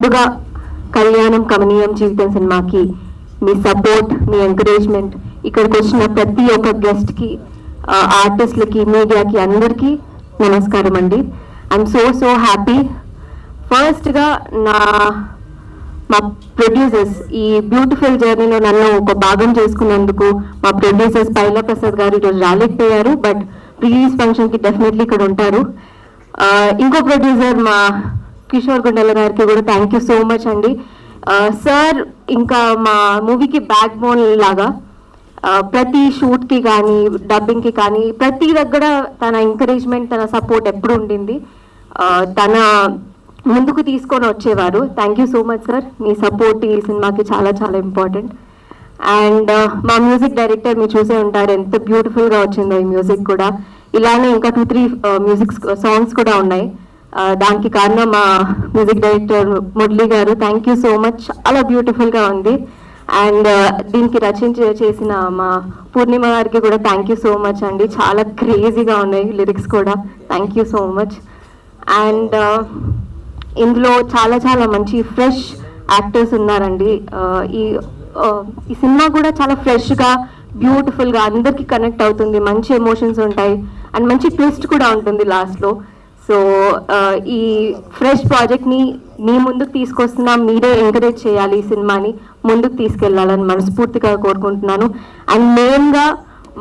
ముందుగా కళ్యాణం కమనీయం జీవితం సినిమాకి మీ సపోర్ట్, మీ ఎంకరేజ్మెంట్, ఇక్కడికి వచ్చిన ప్రతి ఒక్క గెస్ట్ కి, ఆర్టిస్టులకి, మీడియాకి అందరికీ నమస్కారం అండి. I'm so happy. ఫస్ట్ గా మా ప్రొడ్యూసర్స్ ఈ బ్యూటిఫుల్ జర్నీలో నన్ను ఒక భాగం చేసుకున్నందుకు మా ప్రొడ్యూసర్స్ పైలా ప్రసాద్ గారు ఈరోజు రాలేకపోయారు, బట్ రిలీజ్ ఫంక్షన్ కి డెఫినెట్లీ ఇక్కడ ఉంటారు. ఇంకో ప్రొడ్యూసర్ మా కిషోర్ గుండెల గారికి కూడా థ్యాంక్ యూ సో మచ్ అండి. సార్ ఇంకా మా మూవీకి బ్యాక్ బోన్ లాగా ప్రతి షూట్కి కానీ, డబ్బింగ్కి కానీ ప్రతి దగ్గర తన ఎంకరేజ్మెంట్, తన సపోర్ట్ ఎప్పుడు ఉండింది. తన ముందుకు తీసుకొని వచ్చేవారు. Thank you so much sir. Me support ఈ సినిమాకి చాలా ఇంపార్టెంట్. అండ్ మా మ్యూజిక్ డైరెక్టర్ మీరు చూసే ఉంటారు, ఎంత బ్యూటిఫుల్గా వచ్చిందో ఈ మ్యూజిక్ కూడా. ఇలానే ఇంకా 2-3 మ్యూజిక్ సాంగ్స్ కూడా ఉన్నాయి. దానికి కారణం మా మ్యూజిక్ డైరెక్టర్ మురళి గారు. Thank you so much. చాలా బ్యూటిఫుల్గా ఉంది. అండ్ దీనికి చేసిన మా పూర్ణిమ గారికి కూడా థ్యాంక్ యూ సో మచ్ అండి. చాలా క్రేజీగా ఉన్నాయి లిరిక్స్ కూడా. Thank you so much. And ఇందులో చాలా మంచి ఫ్రెష్ యాక్టర్స్ ఉన్నారండి. ఈ సినిమా కూడా చాలా ఫ్రెష్గా, బ్యూటిఫుల్గా అందరికీ కనెక్ట్ అవుతుంది. మంచి ఎమోషన్స్ ఉంటాయి అండ్ మంచి ట్విస్ట్ కూడా ఉంటుంది లాస్ట్లో. సో ఈ ఫ్రెష్ ప్రాజెక్ట్ని మీ ముందుకు తీసుకొస్తున్నా, మీరే ఎంకరేజ్ చేయాలి, ఈ సినిమాని ముందుకు తీసుకెళ్లాలని మనస్ఫూర్తిగా కోరుకుంటున్నాను. అండ్ మెయిన్గా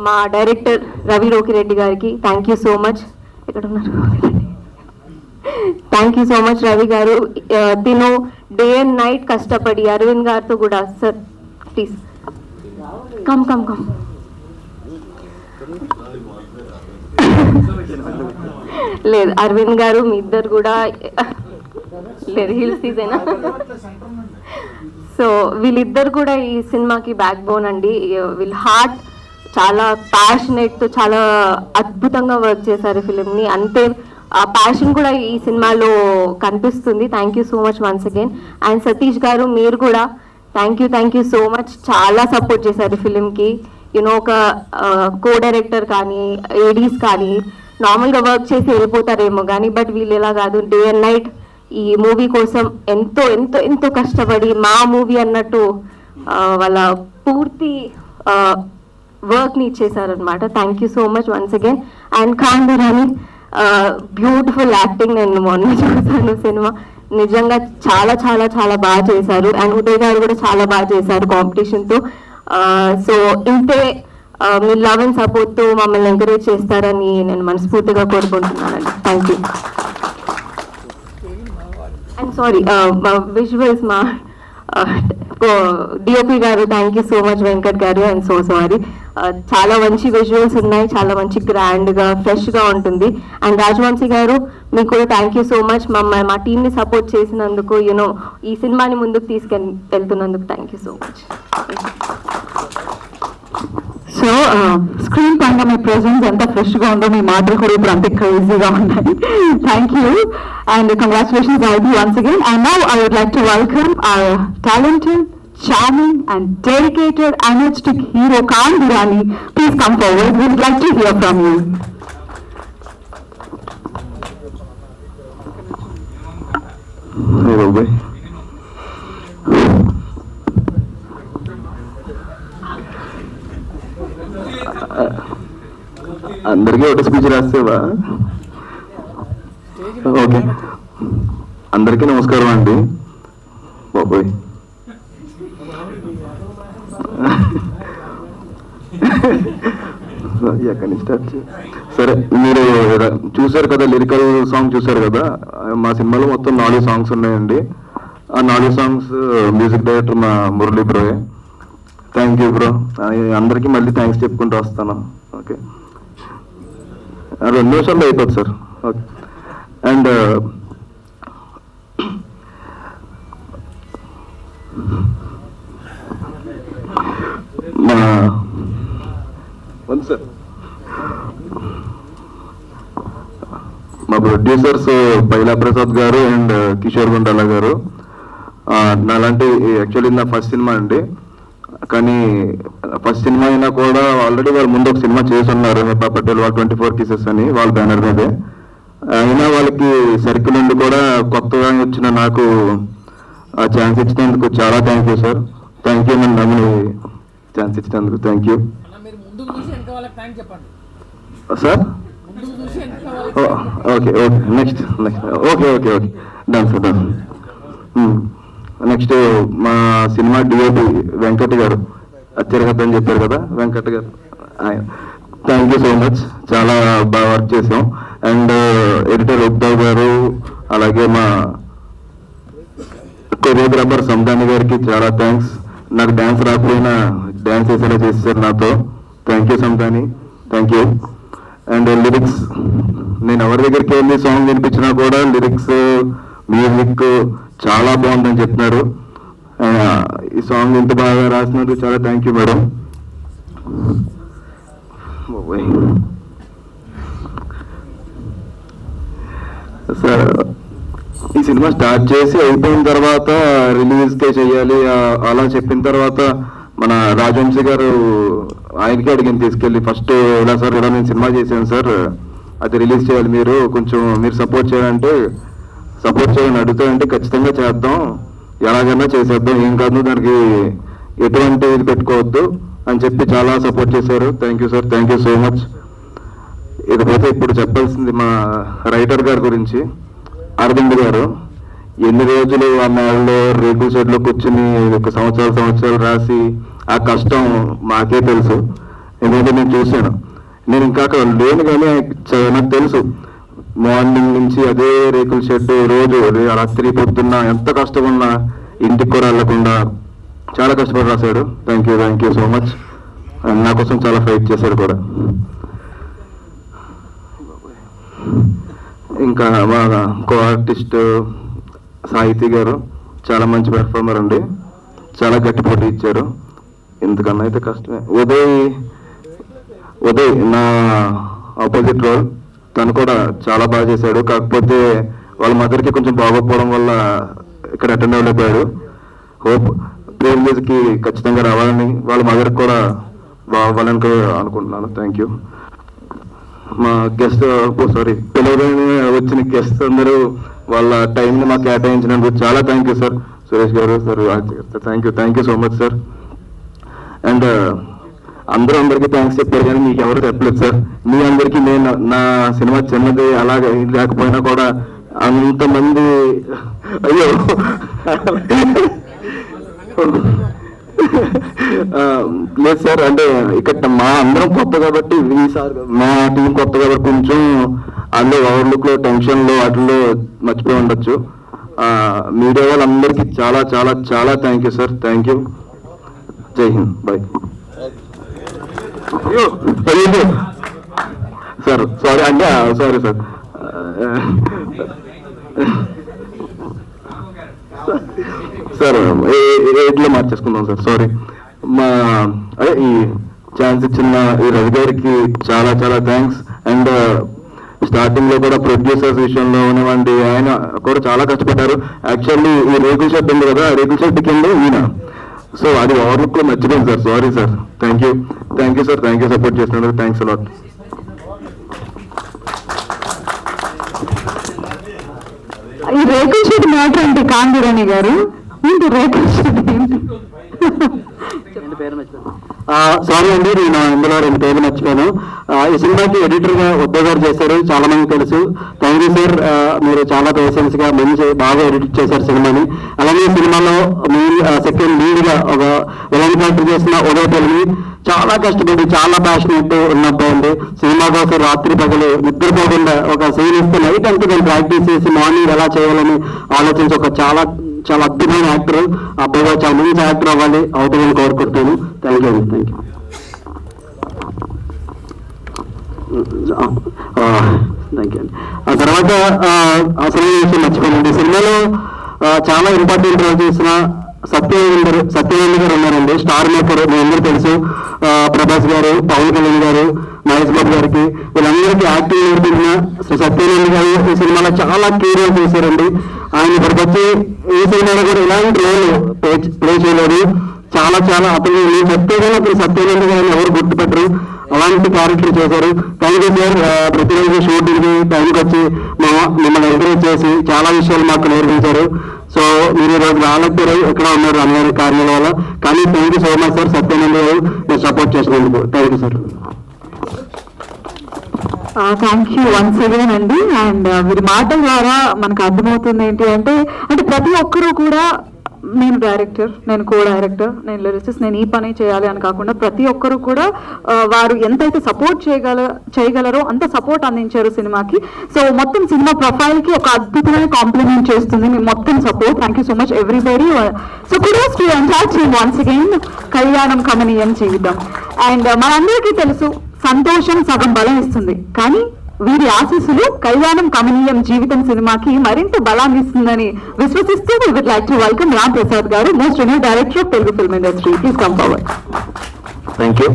మా డైరెక్టర్ రవి రోకిరెడ్డి గారికి థ్యాంక్ యూ సో మచ్. ఎక్కడ ఉన్నారు? Thank you so much Ravi గారు. తిను డే అండ్ నైట్ కష్టపడి అరవింద్ గారితో కూడా, సార్ ప్లీజ్ కమ్ లేదు అరవింద్ గారు, మీ ఇద్దరు కూడా లేదు హిల్స్ తీసేనా. సో వీళ్ళిద్దరు కూడా ఈ సినిమాకి బ్యాక్ బోన్ అండి. వీళ్ళ హార్ట్ చాలా ప్యాషనేట్తో చాలా అద్భుతంగా వర్క్ చేశారు ఫిలింని. అంతే ఆ ప్యాషన్ కూడా ఈ సినిమాలో కనిపిస్తుంది. Thank you so much once again. And Satish గారు, మీరు కూడా థ్యాంక్ యూ సో మచ్. చాలా సపోర్ట్ చేశారు ఫిలింకి. యూనో ఒక కో డైరెక్టర్ కానీ, ఏడీస్ కానీ నార్మల్గా వర్క్ చేసి వెళ్ళిపోతారేమో కానీ, బట్ వీళ్ళు ఎలా కాదు, డే అండ్ నైట్ ఈ మూవీ కోసం ఎంతో కష్టపడి మా మూవీ అన్నట్టు వాళ్ళ పూర్తి వర్క్ని ఇచ్చేసారనమాట. Thank you so much once again. And ఖాందరాని బ్యూటిఫుల్ యాక్టింగ్. నేను మొన్న చూసాను సినిమా, నిజంగా చాలా బాగా చేశారు. అండ్ ఉదయ్ గారు కూడా చాలా బాగా చేశారు కాంపిటీషన్తో. సో ఇంతే మీ లవ్ అండ్ సపోర్ట్తో మమ్మల్ని ఎంకరేజ్ చేస్తారని నేను మనస్ఫూర్తిగా కోరుకుంటున్నానండి. Thank you. And sorry, visuals మా డిఓపి గారు, thank you so much Venkat garu. And so sorry, చాలా మంచి విజువల్స్ ఉన్నాయి, చాలా మంచి గ్రాండ్గా ఫ్రెష్గా ఉంటుంది. అండ్ రాజవంశీ గారు, మీకు కూడా థ్యాంక్ యూ సో మచ్. మా టీంని సపోర్ట్ చేసినందుకు, యూనో ఈ సినిమాని ముందుకు వెళ్తున్నందుకు thank you so much. So screen పైన మీ ప్రెజెన్స్ ఎంత ఫ్రెష్గా ఉందో, మీ మాటలు కూడా ఇప్పుడు అంతే క్రేజీగా ఉన్నాయి. Thank you and congratulations I once again. And now I would like to welcome our talented, charming and dedicated energetic hero Khan Durrani. Please come forward. We would like to hear from you. Hello, boy. అందరికీ ఒకటి speech రాసేవా? Okay, అందరికీ నమస్కారం అండి. బాబోయ్, ఎక్కడి నుంచి start చేయాలి? సరే, మీరు చూసారు కదా, లిరికల్ సాంగ్ చూసారు కదా. మా సినిమాలో మొత్తం 4 సాంగ్స్ ఉన్నాయండి. ఆ 4 సాంగ్స్ మ్యూజిక్ డైరెక్టర్ మా మురళీ బ్రోయే. Thank you bro. అందరికీ మళ్ళీ థ్యాంక్స్ చెప్పుకుంటూ వస్తాను. ఓకే, 2 నిమిషాల్లో అయిపోతుంది సార్. ఓకే. అండ్ మా ప్రొడ్యూసర్స్ పైలా ప్రసాద్ గారు అండ్ కిషోర్ గుండాల గారు. నాలాంటి యాక్చువల్లీ నా ఫస్ట్ సినిమా అండి. కానీ ఫస్ట్ సినిమా అయినా కూడా ఆల్రెడీ వాళ్ళు ముందు ఒక సినిమా చేసి ఉన్నారు, హెపా పటేల్ వాళ్ళ 24 Kisses అని, వాళ్ళ బ్యానర్ మీదే. అయినా వాళ్ళకి సర్కిల్ నుండి కూడా కొత్తగా వచ్చిన నాకు ఆ ఛాన్స్ ఇచ్చినందుకు చాలా thank you sir. Thank you నన్ను నమ్మి ఛాన్స్ ఇచ్చినందుకు thank you sir. Okay okay next okay okay okay done sir done. Next మా సినిమా డిఓపి వెంకట్ గారు అత్యర్హత అని చెప్పారు కదా, వెంకట్ గారు థ్యాంక్ యూ సో మచ్. చాలా బాగా వర్క్ చేసాం. అండ్ ఎడిటర్ ఉద్దవ్ గారు, అలాగే మా కొరియోగ్రాఫర్ సందాని గారికి చాలా థ్యాంక్స్. నాకు డ్యాన్స్ రాకపోయినా డ్యాన్స్ వేసేలా చేసేసారు నాతో. Thank you Sandani, thank you. And lyrics, నేను ఎవరి దగ్గరికి వెళ్ళి సాంగ్ వినిపించినా కూడా లిరిక్స్ మ్యూజిక్ చాలా బాగుందని చెప్తున్నారు. ఈ సాంగ్ ఇంత బాగా రాసినందుకు చాలా థ్యాంక్ యూ మేడం. సార్ ఈ సినిమా స్టార్ట్ చేసి అయిపోయిన తర్వాత రిలీజ్కే చెయ్యాలి అలా చెప్పిన తర్వాత మన రాజవంశీ గారు ఆయనకే అడిగింది తీసుకెళ్ళి, ఫస్ట్ ఇలా సార్ ఇలా నేను సినిమా చేశాను సార్, అది రిలీజ్ చేయాలి, మీరు కొంచెం మీరు సపోర్ట్ చేయాలంటే సపోర్ట్ చేయాలని అడుగుతాయంటే ఖచ్చితంగా చేద్దాం, ఎలాగైనా చేసేద్దాం, ఏం కాదు దానికి ఎటువంటి ఇది పెట్టుకోవద్దు అని చెప్పి చాలా సపోర్ట్ చేశారు. Thank you sir, thank you so much. ఇకపోతే ఇప్పుడు చెప్పాల్సింది మా రైటర్ గారి గురించి. అరవింద్ గారు ఎన్ని రోజులు ఆ మేడలో రేకుల షెడ్లో కూర్చుని ఒక సంవత్సరాలు రాసి ఆ కష్టం మాకే తెలుసు, ఎందుకంటే నేను చూశాను. నేను ఇంకా అక్కడ లేను కానీ నాకు తెలుసు. మార్నింగ్ నుంచి అదే రేకుల షెడ్, రోజు రాత్రి పొద్దున్న ఎంత కష్టం ఉన్నా ఇంటికి కూడా వెళ్ళకుండా చాలా కష్టపడి రాశాడు. Thank you so much. నా కోసం చాలా ఫైట్ చేశాడు కూడా. ఇంకా మా కో ఆర్టిస్ట్ సాహితీ గారు చాలా మంచి పెర్ఫార్మర్ అండి, చాలా గట్టి పోటీ ఇచ్చారు. ఎందుకన్నా అయితే కష్టమే. ఉదయ్ నా ఆపోజిట్ రోల్, తను కూడా చాలా బాగా చేశాడు. కాకపోతే వాళ్ళ మదర్కి కొంచెం బాగోకపోవడం వల్ల ఇక్కడ అటెండ్ అవ్వలేకపోయాడు. హోప్ ప్రీమియర్కి ఖచ్చితంగా రావాలని, వాళ్ళ మదర్కి కూడా బాగోవాలని అనుకుంటున్నాను. Thank you. మా గెస్ట్ పిలవగానే వచ్చిన గెస్ట్ అందరూ వాళ్ళ టైంని మాకు కేటాయించినందుకు చాలా thank you sir. Suresh garu sir thank you so much sir. And అందరికీ థ్యాంక్స్ చెప్పారు కానీ మీకు ఎవరు చెప్పలేదు సార్. మీ అందరికీ నేను నా సినిమా చిన్నది అలాగే లేకపోయినా కూడా అంతమంది అయ్యో లేదు సార్, అంటే ఇక్కడ మా అందరం కొత్త కాబట్టి మా టీం కొత్త కాబట్టి కొంచెం అందులో ఓవర్లుక్ లో టెన్షన్ లో వాటిల్లో మర్చిపోయి ఉండొచ్చు. మీడియా వాళ్ళందరికీ చాలా చాలా చాలా thank you sir. Thank you. Jai Hind. Bye sir. Sorry అంటే సారీ సార్. సార్ ఎయిట్లో మార్చేసుకుందాం సార్. సారీ. అదే ఈ ఛాన్స్ ఇచ్చిన ఈ రవి గారికి చాలా చాలా థ్యాంక్స్. అండ్ స్టార్టింగ్ లో కూడా ప్రొడ్యూసర్స్ విషయంలో ఉన్నవండి, ఆయన కూడా చాలా కష్టపడ్డారు. యాక్చువల్లీ ఈ రేకుల షెడ్ ఉంది కదా, రేకుల షెడ్ కింద ఈయన, సో అది ఓవర్లుక్ లో మర్చిపోయింది సార్. Sorry sir. Thank you sir. Thank you support చేసినందుకు. Thanks a lot. ఈ రేకుల షెడ్ మ్యాటర్ అంటే కాంతిరాణి గారు ఏంటి రేకుల షెడ్ ఏంటి? సారీ అండి, నేను ఇందులో 2 పేర్లు మర్చిపోయాను. ఈ సినిమాకి ఎడిటర్ గా ఉద్దవ్ గారు చేశారు, చాలా మంది తెలుసు. Thank you sir. మీరు చాలా పేషెన్స్ గా మంచి బాగా ఎడిట్ చేశారు సినిమాని. అలాగే సినిమాలో సెకండ్ లీడ్ గా ఒక విలన్ క్యారెక్టర్ చేసిన ఉదయ్ తెలుగు చాలా కష్టపడి చాలా ప్యాషనెట్ ఉన్నప్పుడు సినిమా కోసం రాత్రి పగలు నిద్రపోకుండా ఒక సీన్ ఇస్తే నైట్ అంతా నేను ప్రాక్టీస్ చేసి మార్నింగ్ ఎలా చేయాలని ఆలోచించి ఒక చాలా చాలా అద్భుతమైన యాక్టర్. అబ్బాయిగా చాలా మంచి యాక్టర్ అవ్వాలి, అవుతుందని కోరుకుంటున్నాను. Thank you. Thank you. ఆ తర్వాత అసలు విషయం మర్చిపోయింది. సినిమాలో చాలా ఇంపార్టెంట్ రోల్ చేసిన సత్యవేంద్ర గారు ఉన్నారండి, స్టార్ మేకర్. మీ అందరూ తెలుసు. ప్రభాస్ గారు, పవన్ కళ్యాణ్ గారు, మహేష్ బాబు గారికి వీళ్ళందరికీ యాక్టింగ్ నేర్పించిన శ్రీ సత్యవేంద్ర గారు ఈ సినిమాలో చాలా క్లియర్ చేశారండి. ఆయన ఇప్పటికి వచ్చి ఈ సినిమాలో కూడా ఇలాంటి రోల్ ప్లే చేయలేదు. చాలా చాలా అతను నేను చెప్తే కానీ అతను సత్యవేంద్ర గారిని ఎవరు గుర్తుపెట్టరు, అలాంటి క్యారెక్టర్ చేశారు. Thank you sir. ప్రతిరోజు షూటింగ్కి టైంకి వచ్చి మమ్మల్ని ఎంకరేజ్ చేసి చాలా విషయాలు మాకు నేర్పించారు. సో మీరు ఈరోజు రాలేకపోయారు, ఎక్కడ ఉన్నారు అన్నగారి కార్యాల వల్ల. కానీ thank you so much sir, Satyananda గారు మీరు సపోర్ట్ చేసినందుకు thank you sir. Thank you once again అండి. అండ్ వీరి మాటల ద్వారా మనకు అర్థమవుతుంది ఏంటి అంటే ప్రతి ఒక్కరూ కూడా నేను డైరెక్టర్, నేను కో డైరెక్టర్, నేను లిరిసిస్ట్, నేను ఈ పని చేయాలి అని కాకుండా ప్రతి ఒక్కరు కూడా వారు ఎంతైతే సపోర్ట్ చేయగలరో అంత సపోర్ట్ అందించారు సినిమాకి. సో మొత్తం సినిమా ప్రొఫైల్కి ఒక అద్భుతమైన కాంప్లిమెంట్ చేస్తుంది మీ మొత్తం support. Thank you so much everybody. So kudos to entire team once again. కళ్యాణం కమనీయం జీవితం. అండ్ మనందరికీ తెలుసు సంతోషం సగం బలం ఇస్తుంది, కానీ వీరి ఆశీస్సులు కళ్యాణం కమనీయం జీవితం సినిమాకి మరింత బలాన్ని ఇస్తుందని విశ్వసిస్తూ we would like to welcome Ram Prasad గారు, most renewed director of Telugu film industry. Please come forward. Thank you.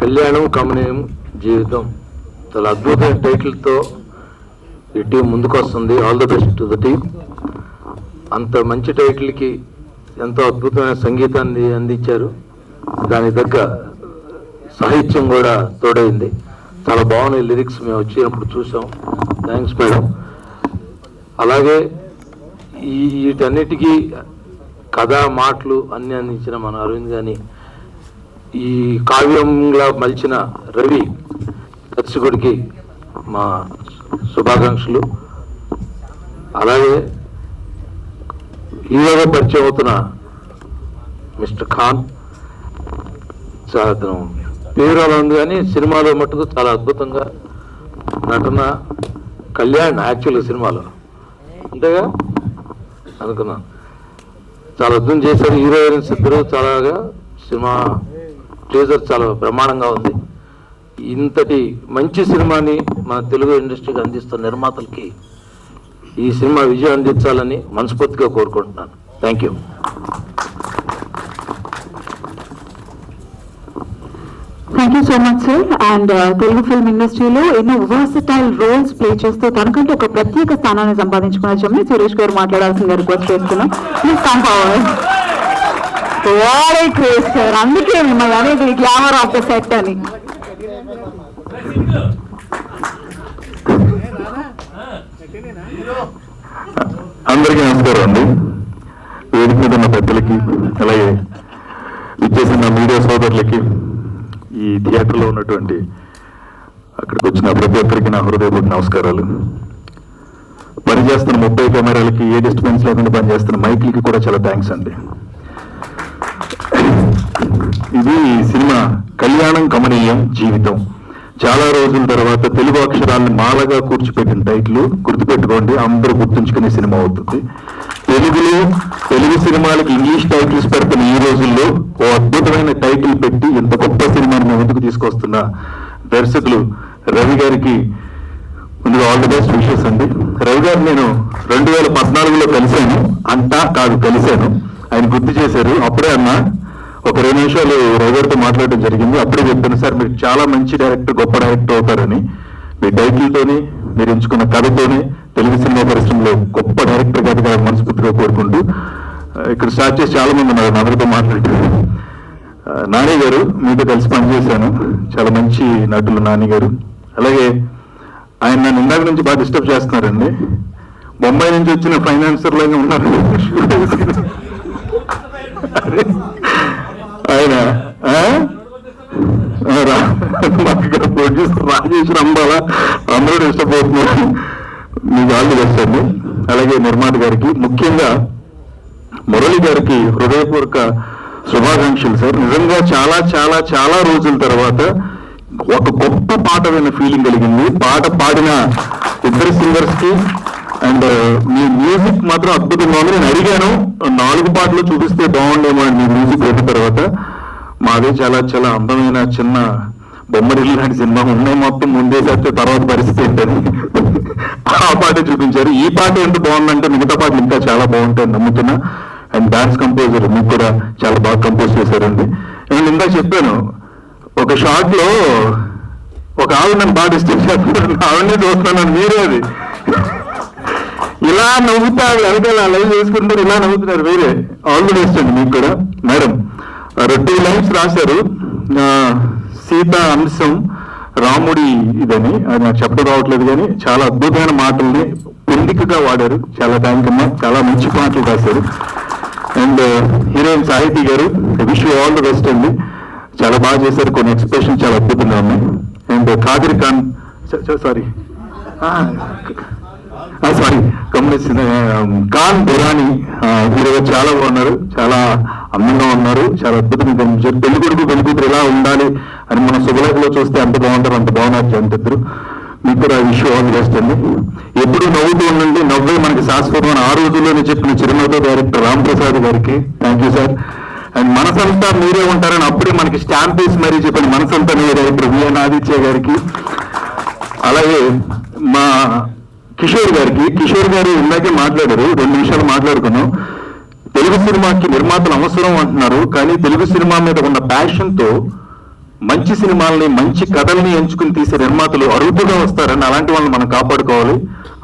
కళ్యాణం కమనీయం జీవితం చాలా అద్భుతమైన టైటిల్తో ఈ టీం ముందుకు వస్తుంది. All the best to the team. అంత మంచి టైటిల్కి ఎంతో అద్భుతమైన సంగీతాన్ని అందించారు, దానికి తగ్గ సాహిత్యం కూడా తోడైంది. చాలా బాగున్నాయి లిరిక్స్, మేము వచ్చినప్పుడు చూసాం. Thanks madam. అలాగే వీటన్నిటికీ కథ మాటలు అన్నీ అందించిన మన అరవింద్ గాని, ఈ కావ్యంలా మలిచిన రవి దర్శకుడికి మా శుభాకాంక్షలు. అలాగే హీరోగా పరిచయం అవుతున్న మిస్టర్ ఖాన్, చాలా పేరు అలా ఉంది కానీ సినిమాలో మట్టుకు చాలా అద్భుతంగా నటన. కళ్యాణ్ యాక్చువల్గా సినిమాలో అంతేగా అనుకున్నాను, చాలా అద్భుతం చేశారు. హీరోయిన్స్ ఇద్దరు చాలాగా. సినిమా టీజర్ చాలా బ్రహ్మాండంగా ఉంది. ఇంతటి మంచి సినిమాని మన తెలుగు ఇండస్ట్రీకి అందిస్తున్న నిర్మాతలకి ఈ సినిమా విజయం అందించాలని మనస్ఫూర్తిగా కోరుకుంటున్నాను. Thank you. Thank you so much sir. And Telugu film ఇండస్ట్రీలో ఎన్నో వర్సటైల్ రోల్స్ ప్లే చేస్తూ తనకంటూ ఒక ప్రత్యేక స్థానాన్ని సంపాదించుకున్న జమ్మి సురేష్ గారు మాట్లాడాల్సిందిగా రిక్వెస్ట్ చేస్తున్నాం. Please come forward. Craze sir, అందుకే మిమ్మల్ని అనేది గ్లామర్ ఆఫ్ ద సెట్ అని. అందరికీ నమస్కారం అండి. వేదిక మీద ఉన్న పెద్దలకి, అలాగే ఇచ్చేసిన మీడియా సోదరులకి, ఈ థియేటర్లో ఉన్నటువంటి అక్కడికి వచ్చిన ప్రతి ఒక్కరికి నా హృదయపూర్వక నమస్కారాలు. పనిచేస్తున్న 30 కెమెరాలకి, ఏ డిస్టర్బెన్స్ లేకుండా పనిచేస్తున్న మైక్లకి కూడా చాలా థ్యాంక్స్ అండి. ఇది సినిమా కళ్యాణం కమనీయం జీవితం. చాలా రోజుల తర్వాత తెలుగు అక్షరాలను మాలగా కూర్చిపెట్టిన టైటిల్ గుర్తుపెట్టుకోండి, అందరూ గుర్తుంచుకునే సినిమా అవుతుంది. తెలుగు సినిమాలకి ఇంగ్లీష్ టైటిల్స్ పెడుతున్న ఈ రోజుల్లో ఓ అద్భుతమైన టైటిల్ పెట్టి ఇంత గొప్ప సినిమాని మేము ముందుకు తీసుకొస్తున్న దర్శకులు రవి గారికి ముందుగా ఆల్ ది బెస్ట్ విషెస్ అండి. రవి గారు నేను 2014లో కలిశాను, అంతా కాదు కలిశాను, ఆయన గుర్తు చేశారు. అప్పుడే అన్నా ఒక 2 నిమిషాలు రవి గారితో మాట్లాడడం జరిగింది. అప్పుడే చెప్పాను, సార్ మీరు చాలా మంచి డైరెక్టర్, గొప్ప డైరెక్టర్ అవుతారని. మీ టైటిల్తోని, మీరు ఎంచుకున్న కథతోనే తెలుగు సినిమా పరిశ్రమలో గొప్ప డైరెక్టర్ గారిగా మనస్ఫూర్తిగా కోరుకుంటూ ఇక్కడ స్టార్ట్ చేసి చాలా మంది ఉన్నారు, అందరితో మాట్లాడారు. నాని గారు మీతో కలిసి పనిచేశాను, చాలా మంచి నటులు నాని గారు. అలాగే ఆయన నన్ను ఇందాక నుంచి బాగా డిస్టర్బ్ చేస్తున్నారండి. బొంబాయి నుంచి వచ్చిన ఫైనాన్సర్ లాగా ఉన్నారు ఆయన. ప్రొడ్యూసర్ రాజేష్ రంబాలా అందరూ డిస్టర్బ్ అవుతున్నారు. మీకు ఆల్ చేస్తాను. అలాగే నిర్మాత గారికి, ముఖ్యంగా మురళి గారికి హృదయపూర్వక శుభాకాంక్షలు సార్. నిజంగా చాలా చాలా చాలా రోజుల తర్వాత ఒక గొప్ప పాట విన్న ఫీలింగ్ కలిగింది. పాట పాడిన ఇద్దరు సింగర్స్ కి అండ్ మీ మ్యూజిక్ మాత్రం అద్భుతంగా ఉంది. నేను అడిగాను 4 పాటలు చూపిస్తే బాగుండేమో అని మీ మ్యూజిక్ అయిన తర్వాత. మాదే చాలా చాలా అందమైన చిన్న బొమ్మరిల్లు లాంటి సినిమా ఉన్నాయి, మొత్తం ముందేసేస్తే తర్వాత పరిస్థితి ఏంటని ఆ పాటే చూపించారు. ఈ పాట ఎంత బాగుందంటే మిగతా పాటలు ఇంకా చాలా బాగుంటాయని నమ్ముతున్నా. అండ్ డాన్స్ కంపోజర్ మీకు కూడా చాలా బాగా కంపోజ్ చేశారండి. నేను ఇందాక చెప్పాను, ఒక షాట్ లో ఒక ఆవిడ నన్ను బాగా డిస్టర్బ్ చేస్తున్నారు, ఆవిడనే చూస్తున్నాను, మీరే అది ఇలా నవ్వుతారు, వెనకాల లైవ్ చేసుకుంటారు, ఇలా నవ్వుతున్నారు మీరే. ఆల్ ది బెస్ట్ అండి మీకు కూడా. మేడం 2 లైన్స్ రాశారు, సీత అంశం రాముడి ఇదని, అది నాకు చెప్పడం రావట్లేదు కానీ చాలా అద్భుతమైన మాటల్ని యూనిక్ గా వాడారు. చాలా థ్యాంక్ అమ్మా, చాలా మంచి పాటలు రాశారు. And heroine Sahiti garu, wish you all the best అండి. చాలా బాగా చేశారు, కొన్ని ఎక్స్ప్రెషన్ చాలా అద్భుతంగా ఉన్నాయి. అండ్ ఖాదిర్ ఖాన్ సారీ గమనిస్తుంది ఖాన్ బురాని హీరో చాలా బాగున్నారు, చాలా అందంగా ఉన్నారు, చాలా అద్భుతంగా కనిపించారు. పెళ్లికొడుకు పెళ్లికూతురు ఎలా ఉండాలి అని మనం శుభలేఖలో చూస్తే అంత బాగుంటారు, అంత బాగున్నారు జంతిద్దరు. మీకు కూడా విషయం ఆల్ ది బెస్ట్ అండి. ఎప్పుడు నవ్వుతూ ఉండండి, నవ్వే మనకి శాశ్వతం ఆ రోజుల్లోనే చెప్పిన చిరునవ్వుతో డైరెక్టర్ రామ్ ప్రసాద్ గారికి థ్యాంక్ యూ సార్. అండ్ మనసంతా మీరే ఉంటారని అప్పుడే మనకి స్టాంప్ వేసి మరీ చెప్పిన మనసంతా మీరే డైరెక్టర్ విఎన్ ఆదిత్య గారికి. అలాగే మా కిషోర్ గారికి, కిషోర్ గారు ఇందాకే మాట్లాడారు, 2 నిమిషాలు మాట్లాడుకున్నాం. తెలుగు సినిమాకి నిర్మాతలు అవసరం అంటున్నారు, కానీ తెలుగు సినిమా మీద ఉన్న ప్యాషన్తో మంచి సినిమాలని మంచి కథల్ని ఎంచుకుని తీసే నిర్మాతలు అరుదుగా వస్తారని, అలాంటి వాళ్ళని మనం కాపాడుకోవాలి.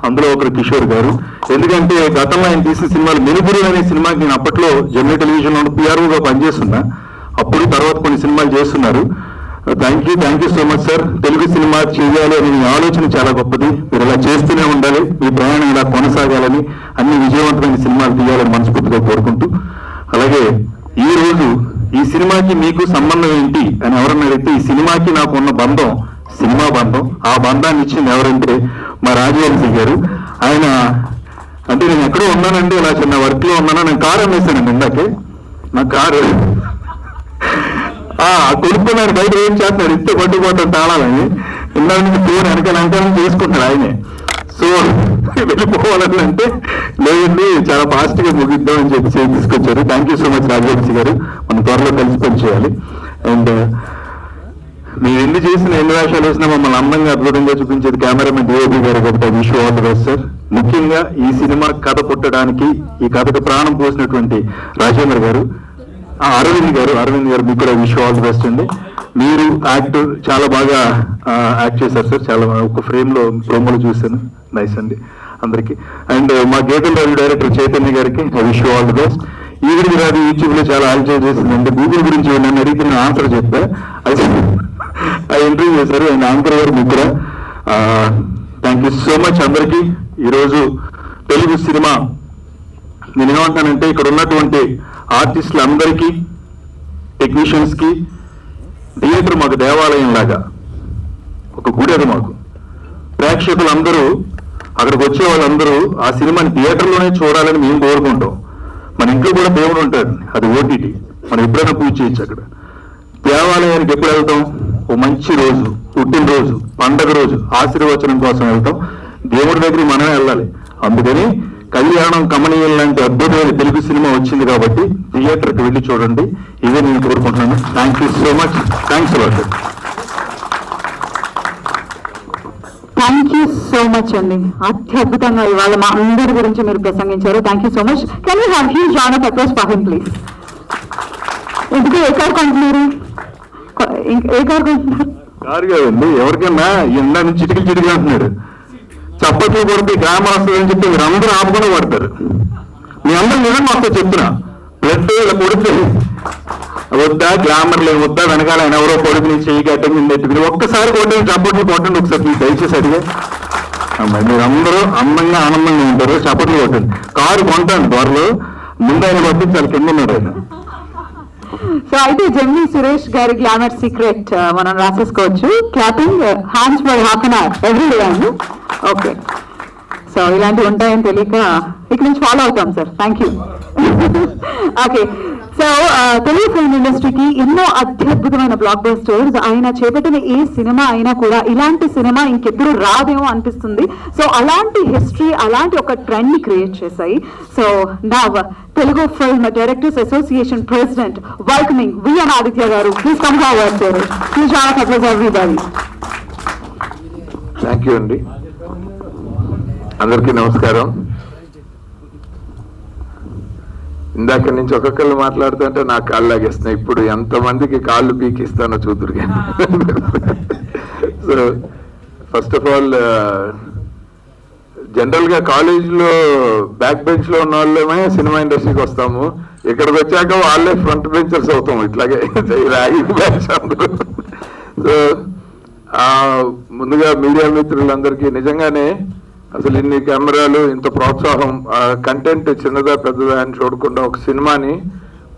అందులో ఒకరు కిషోర్ గారు. ఎందుకంటే గతంలో ఆయన తీసిన సినిమాలు మెరుగురు అనే సినిమాకి నేను అప్పట్లో జెమినీ టెలివిజన్లో పిఆర్ఓగా పనిచేస్తున్నా, అప్పుడు తర్వాత కొన్ని సినిమాలు చేస్తున్నారు. Thank you so much sir. Telugu cinema చేయాలి అనే మీ ఆలోచన చాలా గొప్పది. మీరు ఇలా చేస్తూనే ఉండాలి, మీ ప్రయాణం ఇలా కొనసాగాలని, అన్ని విజయవంతమైన సినిమాలు తీయాలని మనస్ఫూర్తిగా కోరుకుంటూ, అలాగే ఈ రోజు ఈ సినిమాకి మీకు సంబంధం ఏంటి అని ఎవరన్నా అడిగితే ఈ సినిమాకి నాకు ఉన్న బంధం సినిమా బంధం. ఆ బంధాన్ని ఇచ్చింది ఎవరంటే మా రాజవంశీ గారు. ఆయన అంటే నేను ఎక్కడో ఉన్నానండి, ఇలా చిన్న వర్క్ లో ఉన్నాను, నేను కారు అమ్మేశానండి ఇందాకే. నా కారు కొనుక్కున్నాను, బయట ఏం చేస్తున్నాడు, ఇస్తే పట్టుకోవటం తాళాలని ఇందాక నుంచి ఫోన్ వెనకాల చేసుకుంటాడు ఆయనే. సో వెళ్ళిపోవాలని అంటే లేదండి, చాలా ఫాస్ట్ గా ముగిద్దామని చెప్పి తీసుకొచ్చారు. Thank you so much Rajavamsi గారు, మనం త్వరలో కలిసి పనిచేయాలి. అండ్ మీరు ఎన్ని చేసిన ఎన్ని వేషాలు వేసినా మమ్మల్ని అందంగా అద్భుతంగా చూపించేది కెమెరామెన్ డిఓపి గారు కాబట్టి wish all the best sir. ముఖ్యంగా ఈ సినిమా కథ పుట్టడానికి, ఈ కథకు ప్రాణం పోసినటువంటి రాజేంద్ర గారు, అరవింద్ గారు మీకు కూడా విష్ ఆల్ ది బెస్ట్ అండి. మీరు యాక్టర్ చాలా బాగా యాక్ట్ చేశారు సార్, చాలా ఒక ఫ్రేమ్ లో ప్రోమోలు చూశాను, నైస్ అండి అందరికి. అండ్ మా గేదెల రవి డైరెక్టర్ చైతన్య గారికి విష్ ఆల్ ది బెస్ట్. ఈవిడికి రాదు యూట్యూబ్ లో చాలా ఆల్చేజ్ చేసిందంటే గూగుల్ గురించి నన్ను అడిగితే నేను ఆన్సర్ చెప్తా, అది ఇంటర్వ్యూ చేశారు. అండ్ యాంకర్ గారు మీకు కూడా థ్యాంక్ యూ సో మచ్ అందరికీ. ఈరోజు తెలుగు సినిమా నేను ఏమంటానంటే ఇక్కడ ఉన్నటువంటి ఆర్టిస్టులందరికీ, టెక్నీషియన్స్ కి థియేటర్ మాకు దేవాలయం లాగా ఒక గుడి. అది మాకు ప్రేక్షకులందరూ, అక్కడికి వచ్చే వాళ్ళందరూ ఆ సినిమాని థియేటర్లోనే చూడాలని మేము కోరుకుంటాం. మన ఇంట్లో కూడా దేవుడు ఉంటాడు, అది ఓటీటీ, మనం ఎప్పుడైనా పూజ చేయొచ్చు. అక్కడ దేవాలయానికి ఎప్పుడు వెళ్తాం? ఓ మంచి రోజు, పుట్టినరోజు, పండగ రోజు ఆశీర్వచనం కోసం వెళ్తాం. దేవుడి దగ్గరికి మనమే వెళ్ళాలి. అందుకని కళ్యాణం కమనీయం లాంటి అద్భుతమైన తెలుగు సినిమా వచ్చింది కాబట్టి థియేటర్కి వెళ్ళి చూడండి, ఇదే నేను కోరుకుంటున్నాను. Thank you so much, thanks a lot. Thank you so much అండి, అత్యద్భుతంగా ఇవాళ మా అందరి గురించి మీరు ప్రసంగించారు. Thank you so much. Can you have huge round of applause for him please. ఎందుకు ఏ కారు కొంటున్నారు? ఏ కారు కొంటున్నారు? కారు కాదండి, ఎవరికైనా ఎండా నుంచి చిటికి అంటున్నాడు, చప్పట్లు కొడితే గ్రామం వస్తుందని చెప్పి మీరు అందరూ ఆపుకుండా పడతారు. మీ అందరూ నిజంగా వస్తే చెప్తున్నా, బ్లడ్ ఇలా కొడితే వద్దా, గ్లామర్ లేదు వద్దా, వెనకాల ఆయన ఎవరో కొడుకుని చెయ్యి కట్టండి నెట్టుకుని ఒక్కసారి కొట్టండి, చప్పట్లు కొట్టండి ఒకసారి మీకు దయచేసి అడిగా. మీరు అందరూ అందంగా ఆనందంగా ఉంటారు, చప్పట్లు కొట్టండి. కారు కొంటాను త్వరలో, ముందు ఆయన కొట్టి చాలా కింద ఉన్నారు ఆయన. సో అయితే జెమినీ సురేష్ గారి గ్లామర్ సీక్రెట్ మనం రాసేసుకోవచ్చు. Clapping hands for half an hour every day అండి. ఓకే, సో ఇలాంటివి ఉంటాయని తెలియక ఇక్కడ నుంచి ఫాలో అవుతాం sir. Thank you. Okay, so Telugu film ఇండస్ట్రీకి ఎన్నో అత్యద్భుతమైన బ్లాక్ బస్టర్స్ ఆయన చేపట్టిన ఏ సినిమా అయినా కూడా ఇలాంటి సినిమా ఇంకెప్పుడు రాదేమో అనిపిస్తుంది. సో అలాంటి హిస్టరీ, అలాంటి ఒక ట్రెండ్ ని క్రియేట్ చేశాయి. సో నా Telugu film directors association president welcoming V N Aditya garu. Please come forward sir. Please చాలా సపోజ్ ఎవ్రీబడీ. థ్యాంక్ యూ అండి, అందరికీ నమస్కారం. ఇందాక నుంచి ఒక్కొక్కళ్ళు మాట్లాడుతుంటే నాకు కాళ్ళు లాగేస్తున్నాయి. ఇప్పుడు ఎంతమందికి కాళ్ళు పీకిస్తానో చూదురు. So first of all, general గా కాలేజీలో బ్యాక్ బెంచ్ లో ఉన్న వాళ్ళమే సినిమా ఇండస్ట్రీకి వస్తాము, ఇక్కడికి వచ్చాక వాళ్ళే ఫ్రంట్ బెంచర్స్ అవుతాము. ఇట్లాగే ర్యాగింగ్ బ్యాచ్ అందరూ. సో ముందుగా మీడియా మిత్రులందరికీ నిజంగానే అసలు ఇన్ని కెమెరాలు, ఇంత ప్రోత్సాహం, కంటెంట్ చిన్నదా పెద్దదా అని చూడకుండా ఒక సినిమాని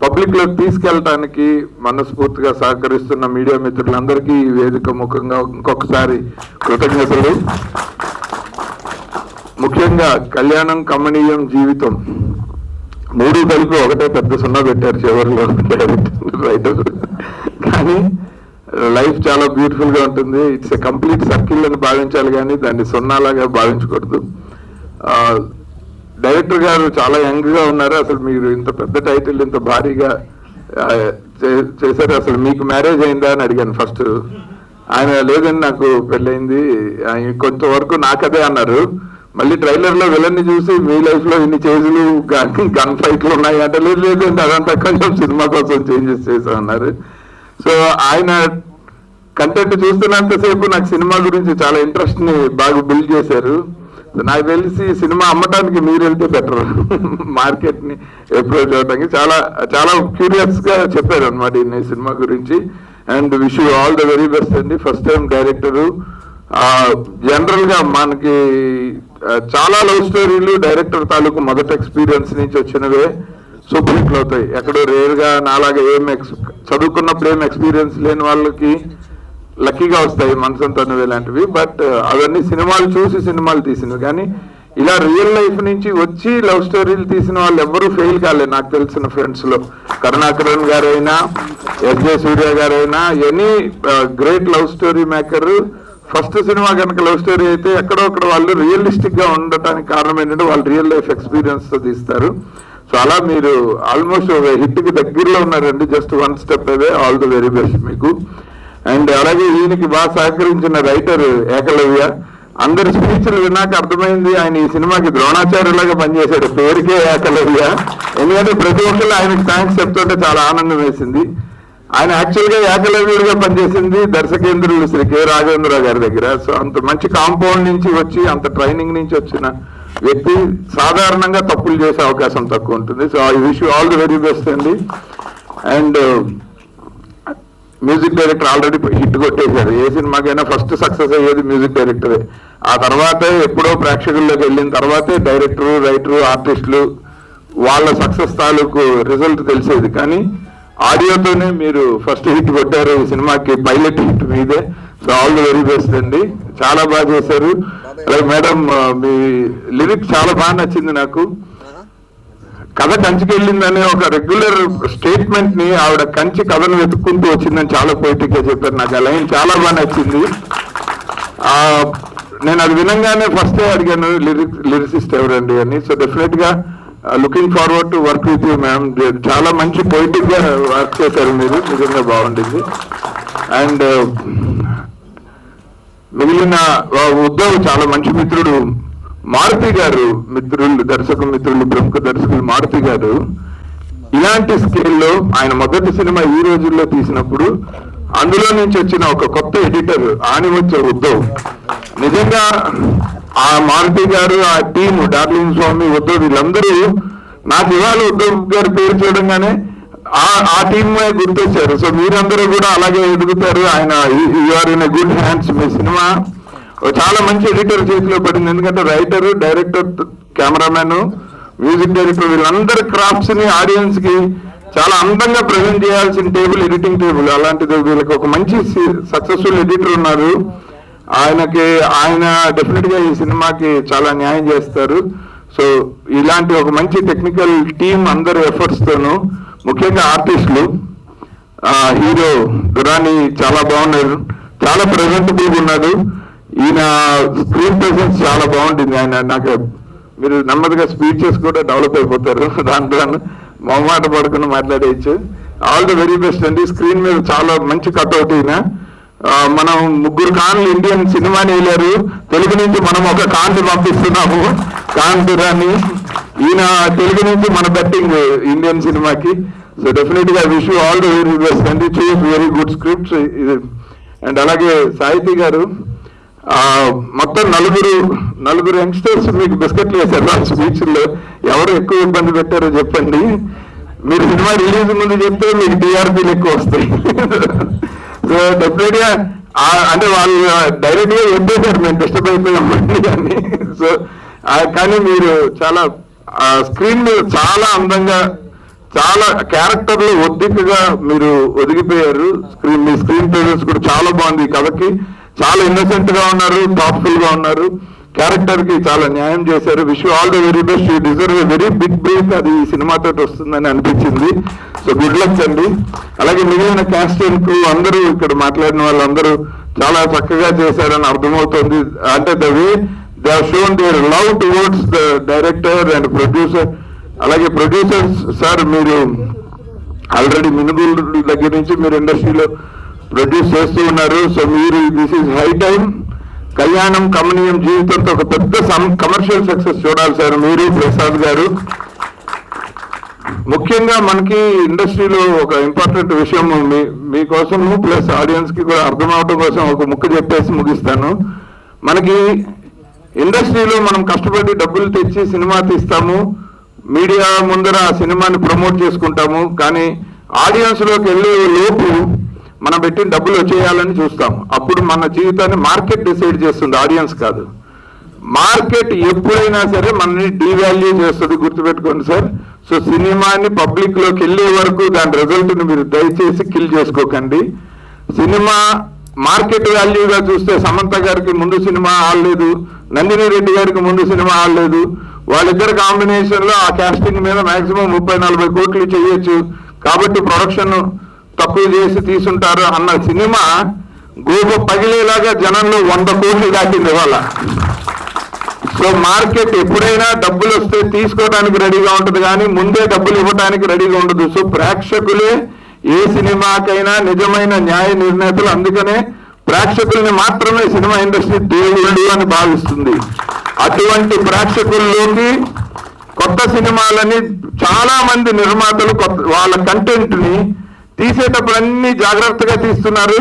పబ్లిక్ లోకి తీసుకెళ్ళటానికి మనస్ఫూర్తిగా సహకరిస్తున్న మీడియా మిత్రులందరికీ ఈ వేదిక ముఖంగా ఇంకొకసారి కృతజ్ఞతలు. ముఖ్యంగా కళ్యాణం, కమనీయం, జీవితం మూడు కలిపి ఒకటే పెద్ద సున్నా పెట్టారు చివరిలో రైటర్. కానీ లైఫ్ చాలా బ్యూటిఫుల్ గా ఉంటుంది. ఇట్స్ ఎ కంప్లీట్ సర్కిల్ అని భావించాలి కానీ దాన్ని సున్నాలాగా భావించకూడదు. డైరెక్టర్ గారు చాలా యంగ్ గా ఉన్నారు. అసలు మీరు ఇంత పెద్ద టైటిల్ ఇంత భారీగా చేశారు. అసలు మీకు మ్యారేజ్ అయిందా అని అడిగాను ఫస్ట్. ఆయన లేదని నాకు పెళ్ళయింది, కొంతవరకు నాకదే అన్నారు. మళ్ళీ ట్రైలర్ లో విలన్ ని చూసి మీ లైఫ్ లో ఇన్ని చేజులు గన్ ఫైట్లు ఉన్నాయి అంటే లేదు అదంతా కొంచెం సినిమా కోసం చేంజెస్ చేశామన్నారు. సో ఆయన కంటెంట్ చూస్తున్నంతసేపు నాకు సినిమా గురించి చాలా ఇంట్రెస్ట్ ని బాగా బిల్డ్ చేశారు. నాకు తెలిసి సినిమా అమ్మటానికి మీరు వెళ్తే బెటర్, మార్కెట్ ని అప్రోచ్ అవడానికి. చాలా చాలా క్యూరియస్ గా చెప్పారు అనమాట ఈ సినిమా గురించి. And wish you all the very best అండి. First time director. జనరల్ గా మనకి చాలా లవ్ స్టోరీలు డైరెక్టర్ తాలూకు మొదటి ఎక్స్పీరియన్స్ నుంచి వచ్చినవే సూపర్ హిట్లు అవుతాయి. ఎక్కడో రేర్ గా నాలాగా చదువుకున్నప్పుడు ఏం ఎక్స్పీరియన్స్ లేని వాళ్ళకి లక్కీగా వస్తాయి మనసంతా ఇలాంటివి. బట్ అవన్నీ సినిమాలు చూసి సినిమాలు తీసినవి. కానీ ఇలా రియల్ లైఫ్ నుంచి వచ్చి లవ్ స్టోరీలు తీసిన వాళ్ళు ఎవరు ఫెయిల్ కాలేదు నాకు తెలిసిన ఫ్రెండ్స్ లో. కరుణాకరన్ గారైనా, ఎస్జే సూర్య గారైనా, any great love story maker first cinema కనుక లవ్ స్టోరీ అయితే ఎక్కడో అక్కడ వాళ్ళు రియలిస్టిక్ గా ఉండటానికి కారణం ఏంటంటే వాళ్ళు రియల్ లైఫ్ ఎక్స్పీరియన్స్ తో తీస్తారు. సో అలా మీరు ఆల్మోస్ట్ హిట్ కి దగ్గరలో ఉన్నారండి. Just one step away. All the very best మీకు. అండ్ అలాగే ఈయనకి బాగా సహకరించిన రైటర్ ఏకలవ్య. అందరి స్పీచ్లు విన్నాక అర్థమైంది ఆయన ఈ సినిమాకి ద్రోణాచార్యులాగా పనిచేశాడు, పేరుకే ఏకలవ్య. ఎందుకంటే ప్రతి ఒక్కరు ఆయనకి థ్యాంక్స్ చెప్తుంటే చాలా ఆనందం వేసింది. ఆయన యాక్చువల్ గా ఏకలవ్యుడిగా పనిచేసింది దర్శకేంద్రులు శ్రీ కె రాఘవేంద్ర గారి దగ్గర. సో అంత మంచి కాంపౌండ్ నుంచి వచ్చి అంత ట్రైనింగ్ నుంచి వచ్చిన వ్యక్తి సాధారణంగా తప్పులు చేసే అవకాశం తక్కువ ఉంటుంది. So I wish you all the very best అండి. And music director already hit కొట్టేశారు. ఏ సినిమాకైనా ఫస్ట్ సక్సెస్ అయ్యేది మ్యూజిక్ డైరెక్టరే. ఆ తర్వాతే ఎప్పుడో ప్రేక్షకుల్లోకి వెళ్ళిన తర్వాతే డైరెక్టరు, రైటరు, ఆర్టిస్టులు వాళ్ళ సక్సెస్ తాలూకు రిజల్ట్ తెలిసేది. కానీ ఆడియోతోనే మీరు ఫస్ట్ హిట్ కొట్టారు. ఈ సినిమాకి పైలట్ హిట్ మీదే. So all the very best అండి. చాలా బాగా చేశారు. అలాగే మేడం మీ లిరిక్ చాలా బాగా నచ్చింది నాకు. కథ కంచికి వెళ్ళిందనే ఒక రెగ్యులర్ స్టేట్మెంట్ ని ఆవిడ కంచి కథను వెతుక్కుంటూ వచ్చిందని చాలా పొయిటిక్ గా చెప్పారు. నాకు ఆ లైన్ చాలా బాగా నచ్చింది. నేను అది వినంగానే ఫస్ట్ అడిగాను లిరిసిస్ట్ ఎవరండి అని. సో డెఫినెట్ గా looking forward to work with you ma'am. చాలా మంచి పొయిటిక్ గా వర్క్ చేశారు మీరు, నిజంగా బాగుండింది. అండ్ మిగిలిన ఉద్ధవ్ చాలా మంచి మిత్రుడు మారుతి గారు, దర్శక మిత్రులు, ప్రముఖ దర్శకులు మారుతి గారు ఇలాంటి స్కేల్లో ఆయన మొదటి సినిమా ఈ రోజుల్లో తీసినప్పుడు అందులో నుంచి వచ్చిన ఒక కొత్త ఎడిటర్ ఆనిముత్య ఉద్ధవ్. నిజంగా ఆ మారుతి గారు, ఆ టీం, డార్లింగ్ స్వామి, ఉద్ధవ్ వీళ్ళందరూ నాకు ఇవాళ ఉద్ధవ్ గారి పేరు చూడంగానే ఆ టీమ్ గుర్తొచ్చారు. సో మీరందరూ కూడా అలాగే ఎదుగుతారు. ఆయన you are in a good hands. మీ సినిమా చాలా మంచి ఎడిటర్ చేతిలో పడింది. ఎందుకంటే writer, director, cameraman, music director వీళ్ళందరి క్రాఫ్ట్స్ ని ఆడియన్స్ కి చాలా అందంగా ప్రజెంట్ చేయాల్సిన టేబుల్ ఎడిటింగ్ టేబుల్. అలాంటిది వీళ్ళకి ఒక మంచి సక్సెస్ఫుల్ ఎడిటర్ ఉన్నారు. ఆయన డెఫినెట్ గా ఈ సినిమాకి చాలా న్యాయం చేస్తారు. సో ఇలాంటి ఒక మంచి టెక్నికల్ టీం అందరి ఎఫర్ట్స్ తోను, ముఖ్యంగా ఆర్టిస్టులు, హీరో దురాని చాలా బాగున్నారు, చాలా ప్రెజెంటబుల్ ఉన్నాడు. ఈయన స్క్రీన్ ప్రెసెన్స్ చాలా బాగుంటుంది. ఆయన నాకు మీరు నెమ్మదిగా స్పీచెస్ కూడా డెవలప్ అయిపోతారు. దాంట్లో మొహమాట పడుకుని మాట్లాడేయచ్చు. ఆల్ ది వెరీ బెస్ట్ అండి. స్క్రీన్ మీద చాలా మంచి కట్అవుట్. ఈయన మనం 3 ఖాన్లు ఇండియన్ సినిమాని వెళ్ళారు, తెలుగు నుంచి మనం ఒక ఖాన్ని పంపిస్తున్నాము, ఖాన్ దురాని. ఈయన తెలుగు నుంచి మన బెట్టింగ్ ఇండియన్ సినిమాకి. సో డెఫినెట్ గా wish you all the very best అండి. చూస్ వెరీ గుడ్ స్క్రిప్ట్స్. అండ్ అలాగే సాహితీ గారు మొత్తం నలుగురు యంగ్స్టర్స్ మీకు బిస్కెట్లు వేశారు ఆ స్పీచ్ లో. ఎవరు ఎక్కువ ఇబ్బంది పెట్టారో చెప్పండి. మీరు సినిమా రిలీజ్ ముందు చెప్తే మీకు టీఆర్పీలు ఎక్కువ వస్తాయి. సో డెఫినెట్ గా అంటే వాళ్ళు డైరెక్ట్ గా చెప్పేశారు మేము డిస్టర్బ్ అయిపోయామండి అని. సో కానీ మీరు చాలా స్క్రీన్ మీద చాలా అందంగా, చాలా క్యారెక్టర్లు ఒద్దికగా మీరు ఒదిగిపోయారు. మీ స్క్రీన్ ప్రెజెన్స్ కూడా చాలా బాగుంది. ఈ కథకి చాలా ఇన్నోసెంట్ గా ఉన్నారు, థాట్ఫుల్ గా ఉన్నారు, క్యారెక్టర్ కి చాలా న్యాయం చేశారు. Wish you all the very best. You deserve a very big break. అది ఈ సినిమాతో వస్తుందని అనిపించింది. సో గుడ్ లక్ అండి. అలాగే మిగిలిన క్యాస్ట్ అండ్ క్రూ అందరూ ఇక్కడ మాట్లాడిన వాళ్ళందరూ చాలా చక్కగా చేశారని అర్థమవుతుంది. అంటే the way they have shown there love towards the director and producer. అలాగే ప్రొడ్యూసర్స్ సార్, మీరు ఆల్రెడీ మినుగుల దగ్గర నుంచి మీరు ఇండస్ట్రీలో ప్రొడ్యూస్ చేస్తూ ఉన్నారు. సో మీరు దిస్ ఈజ్ హై టైం. కళ్యాణం కమనీయం జీవితంతో ఒక పెద్ద కమర్షియల్ సక్సెస్ చూడాలి సార్ మీరు, ప్రసాద్ గారు. ముఖ్యంగా మనకి ఇండస్ట్రీలో ఒక ఇంపార్టెంట్ విషయం మీకోసం ప్లస్ ఆడియన్స్ కి కూడా అర్థం అవడం కోసం ఒక ముక్క చెప్పేసి ముగిస్తాను. మనకి ఇండస్ట్రీలో మనం కష్టపడి డబ్బులు తెచ్చి సినిమా తీస్తాము, మీడియా ముందర ఆ సినిమాని ప్రమోట్ చేసుకుంటాము. కానీ ఆడియన్స్ లోకి వెళ్ళే లోపు మనం పెట్టిన డబ్బులు వచ్చేయాలని చూస్తాం. అప్పుడు మన జీవితాన్ని మార్కెట్ డిసైడ్ చేస్తుంది, ఆడియన్స్ కాదు. మార్కెట్ ఎప్పుడైనా సరే మనని డీవాల్యూ చేస్తుంది, గుర్తుపెట్టుకోండి సార్. సో సినిమాని పబ్లిక్ లోకి వెళ్ళే వరకు దాని రిజల్ట్ ని మీరు దయచేసి కిల్ చేసుకోకండి. సినిమా మార్కెట్ వాల్యూగా చూస్తే సమంత గారికి ముందు సినిమా ఆడలేదు, నందిని రెడ్డి గారికి ముందు సినిమా ఆడలేదు. వాళ్ళిద్దరు కాంబినేషన్ లో ఆ కాస్టింగ్ మీద మాక్సిమం 30-40 కోట్లు చేయొచ్చు, కాబట్టి ప్రొడక్షన్ తక్కువ చేసి తీసుంటారు అన్న సినిమా గోప పగిలేలాగా జనంలో 100 కోట్లు దాటింది ఇవాళ. సో మార్కెట్ ఎప్పుడైనా డబ్బులు వస్తే తీసుకోవడానికి రెడీగా ఉంటుంది, కానీ ముందే డబ్బులు ఇవ్వడానికి రెడీగా ఉండదు. సో ప్రేక్షకులే ఏ సినిమాకైనా నిజమైన న్యాయ నిర్ణేతలు. అందుకనే ప్రేక్షకుల్ని మాత్రమే సినిమా ఇండస్ట్రీ దేవుళ్ళు అని భావిస్తుంది. అటువంటి ప్రేక్షకుల్లోకి కొత్త సినిమాలని చాలా మంది నిర్మాతలు వాళ్ళ కంటెంట్ ని తీసేటప్పుడు అన్ని జాగ్రత్తగా తీస్తున్నారు.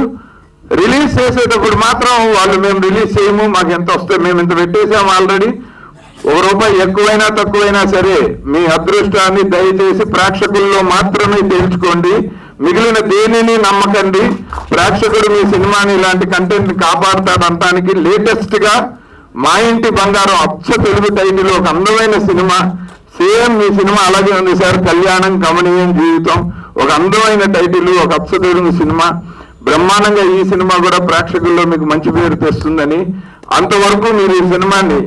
రిలీజ్ చేసేటప్పుడు మాత్రం వాళ్ళు మేము రిలీజ్ చేయము, మాకు ఎంత వస్తే మేము ఇంత పెట్టేసాము ఆల్రెడీ, ₹1 ఎక్కువైనా తక్కువైనా సరే మీ అదృష్టాన్ని దయచేసి ప్రేక్షకుల్లో మాత్రమే తేల్చుకోండి. మిగిలిన దేనిని నమ్మకండి. ప్రేక్షకుడు మీ సినిమాని ఇలాంటి కంటెంట్ కాపాడుతాడంటానికి లేటెస్ట్ గా మా ఇంటి బంగారం అచ్చ తెలుగు టైటిల్ ఒక అందమైన సినిమా, సేమ్ మీ సినిమా అలాగే ఉంది సార్. కళ్యాణం కమనీయం జీవితం ఒక అందమైన టైటిల్, ఒక అచ్చ తెలుగు సినిమా. బ్రహ్మాండంగా ఈ సినిమా కూడా ప్రేక్షకుల్లో మీకు మంచి పేరు తెస్తుందని, అంతవరకు మీరు ఈ సినిమాని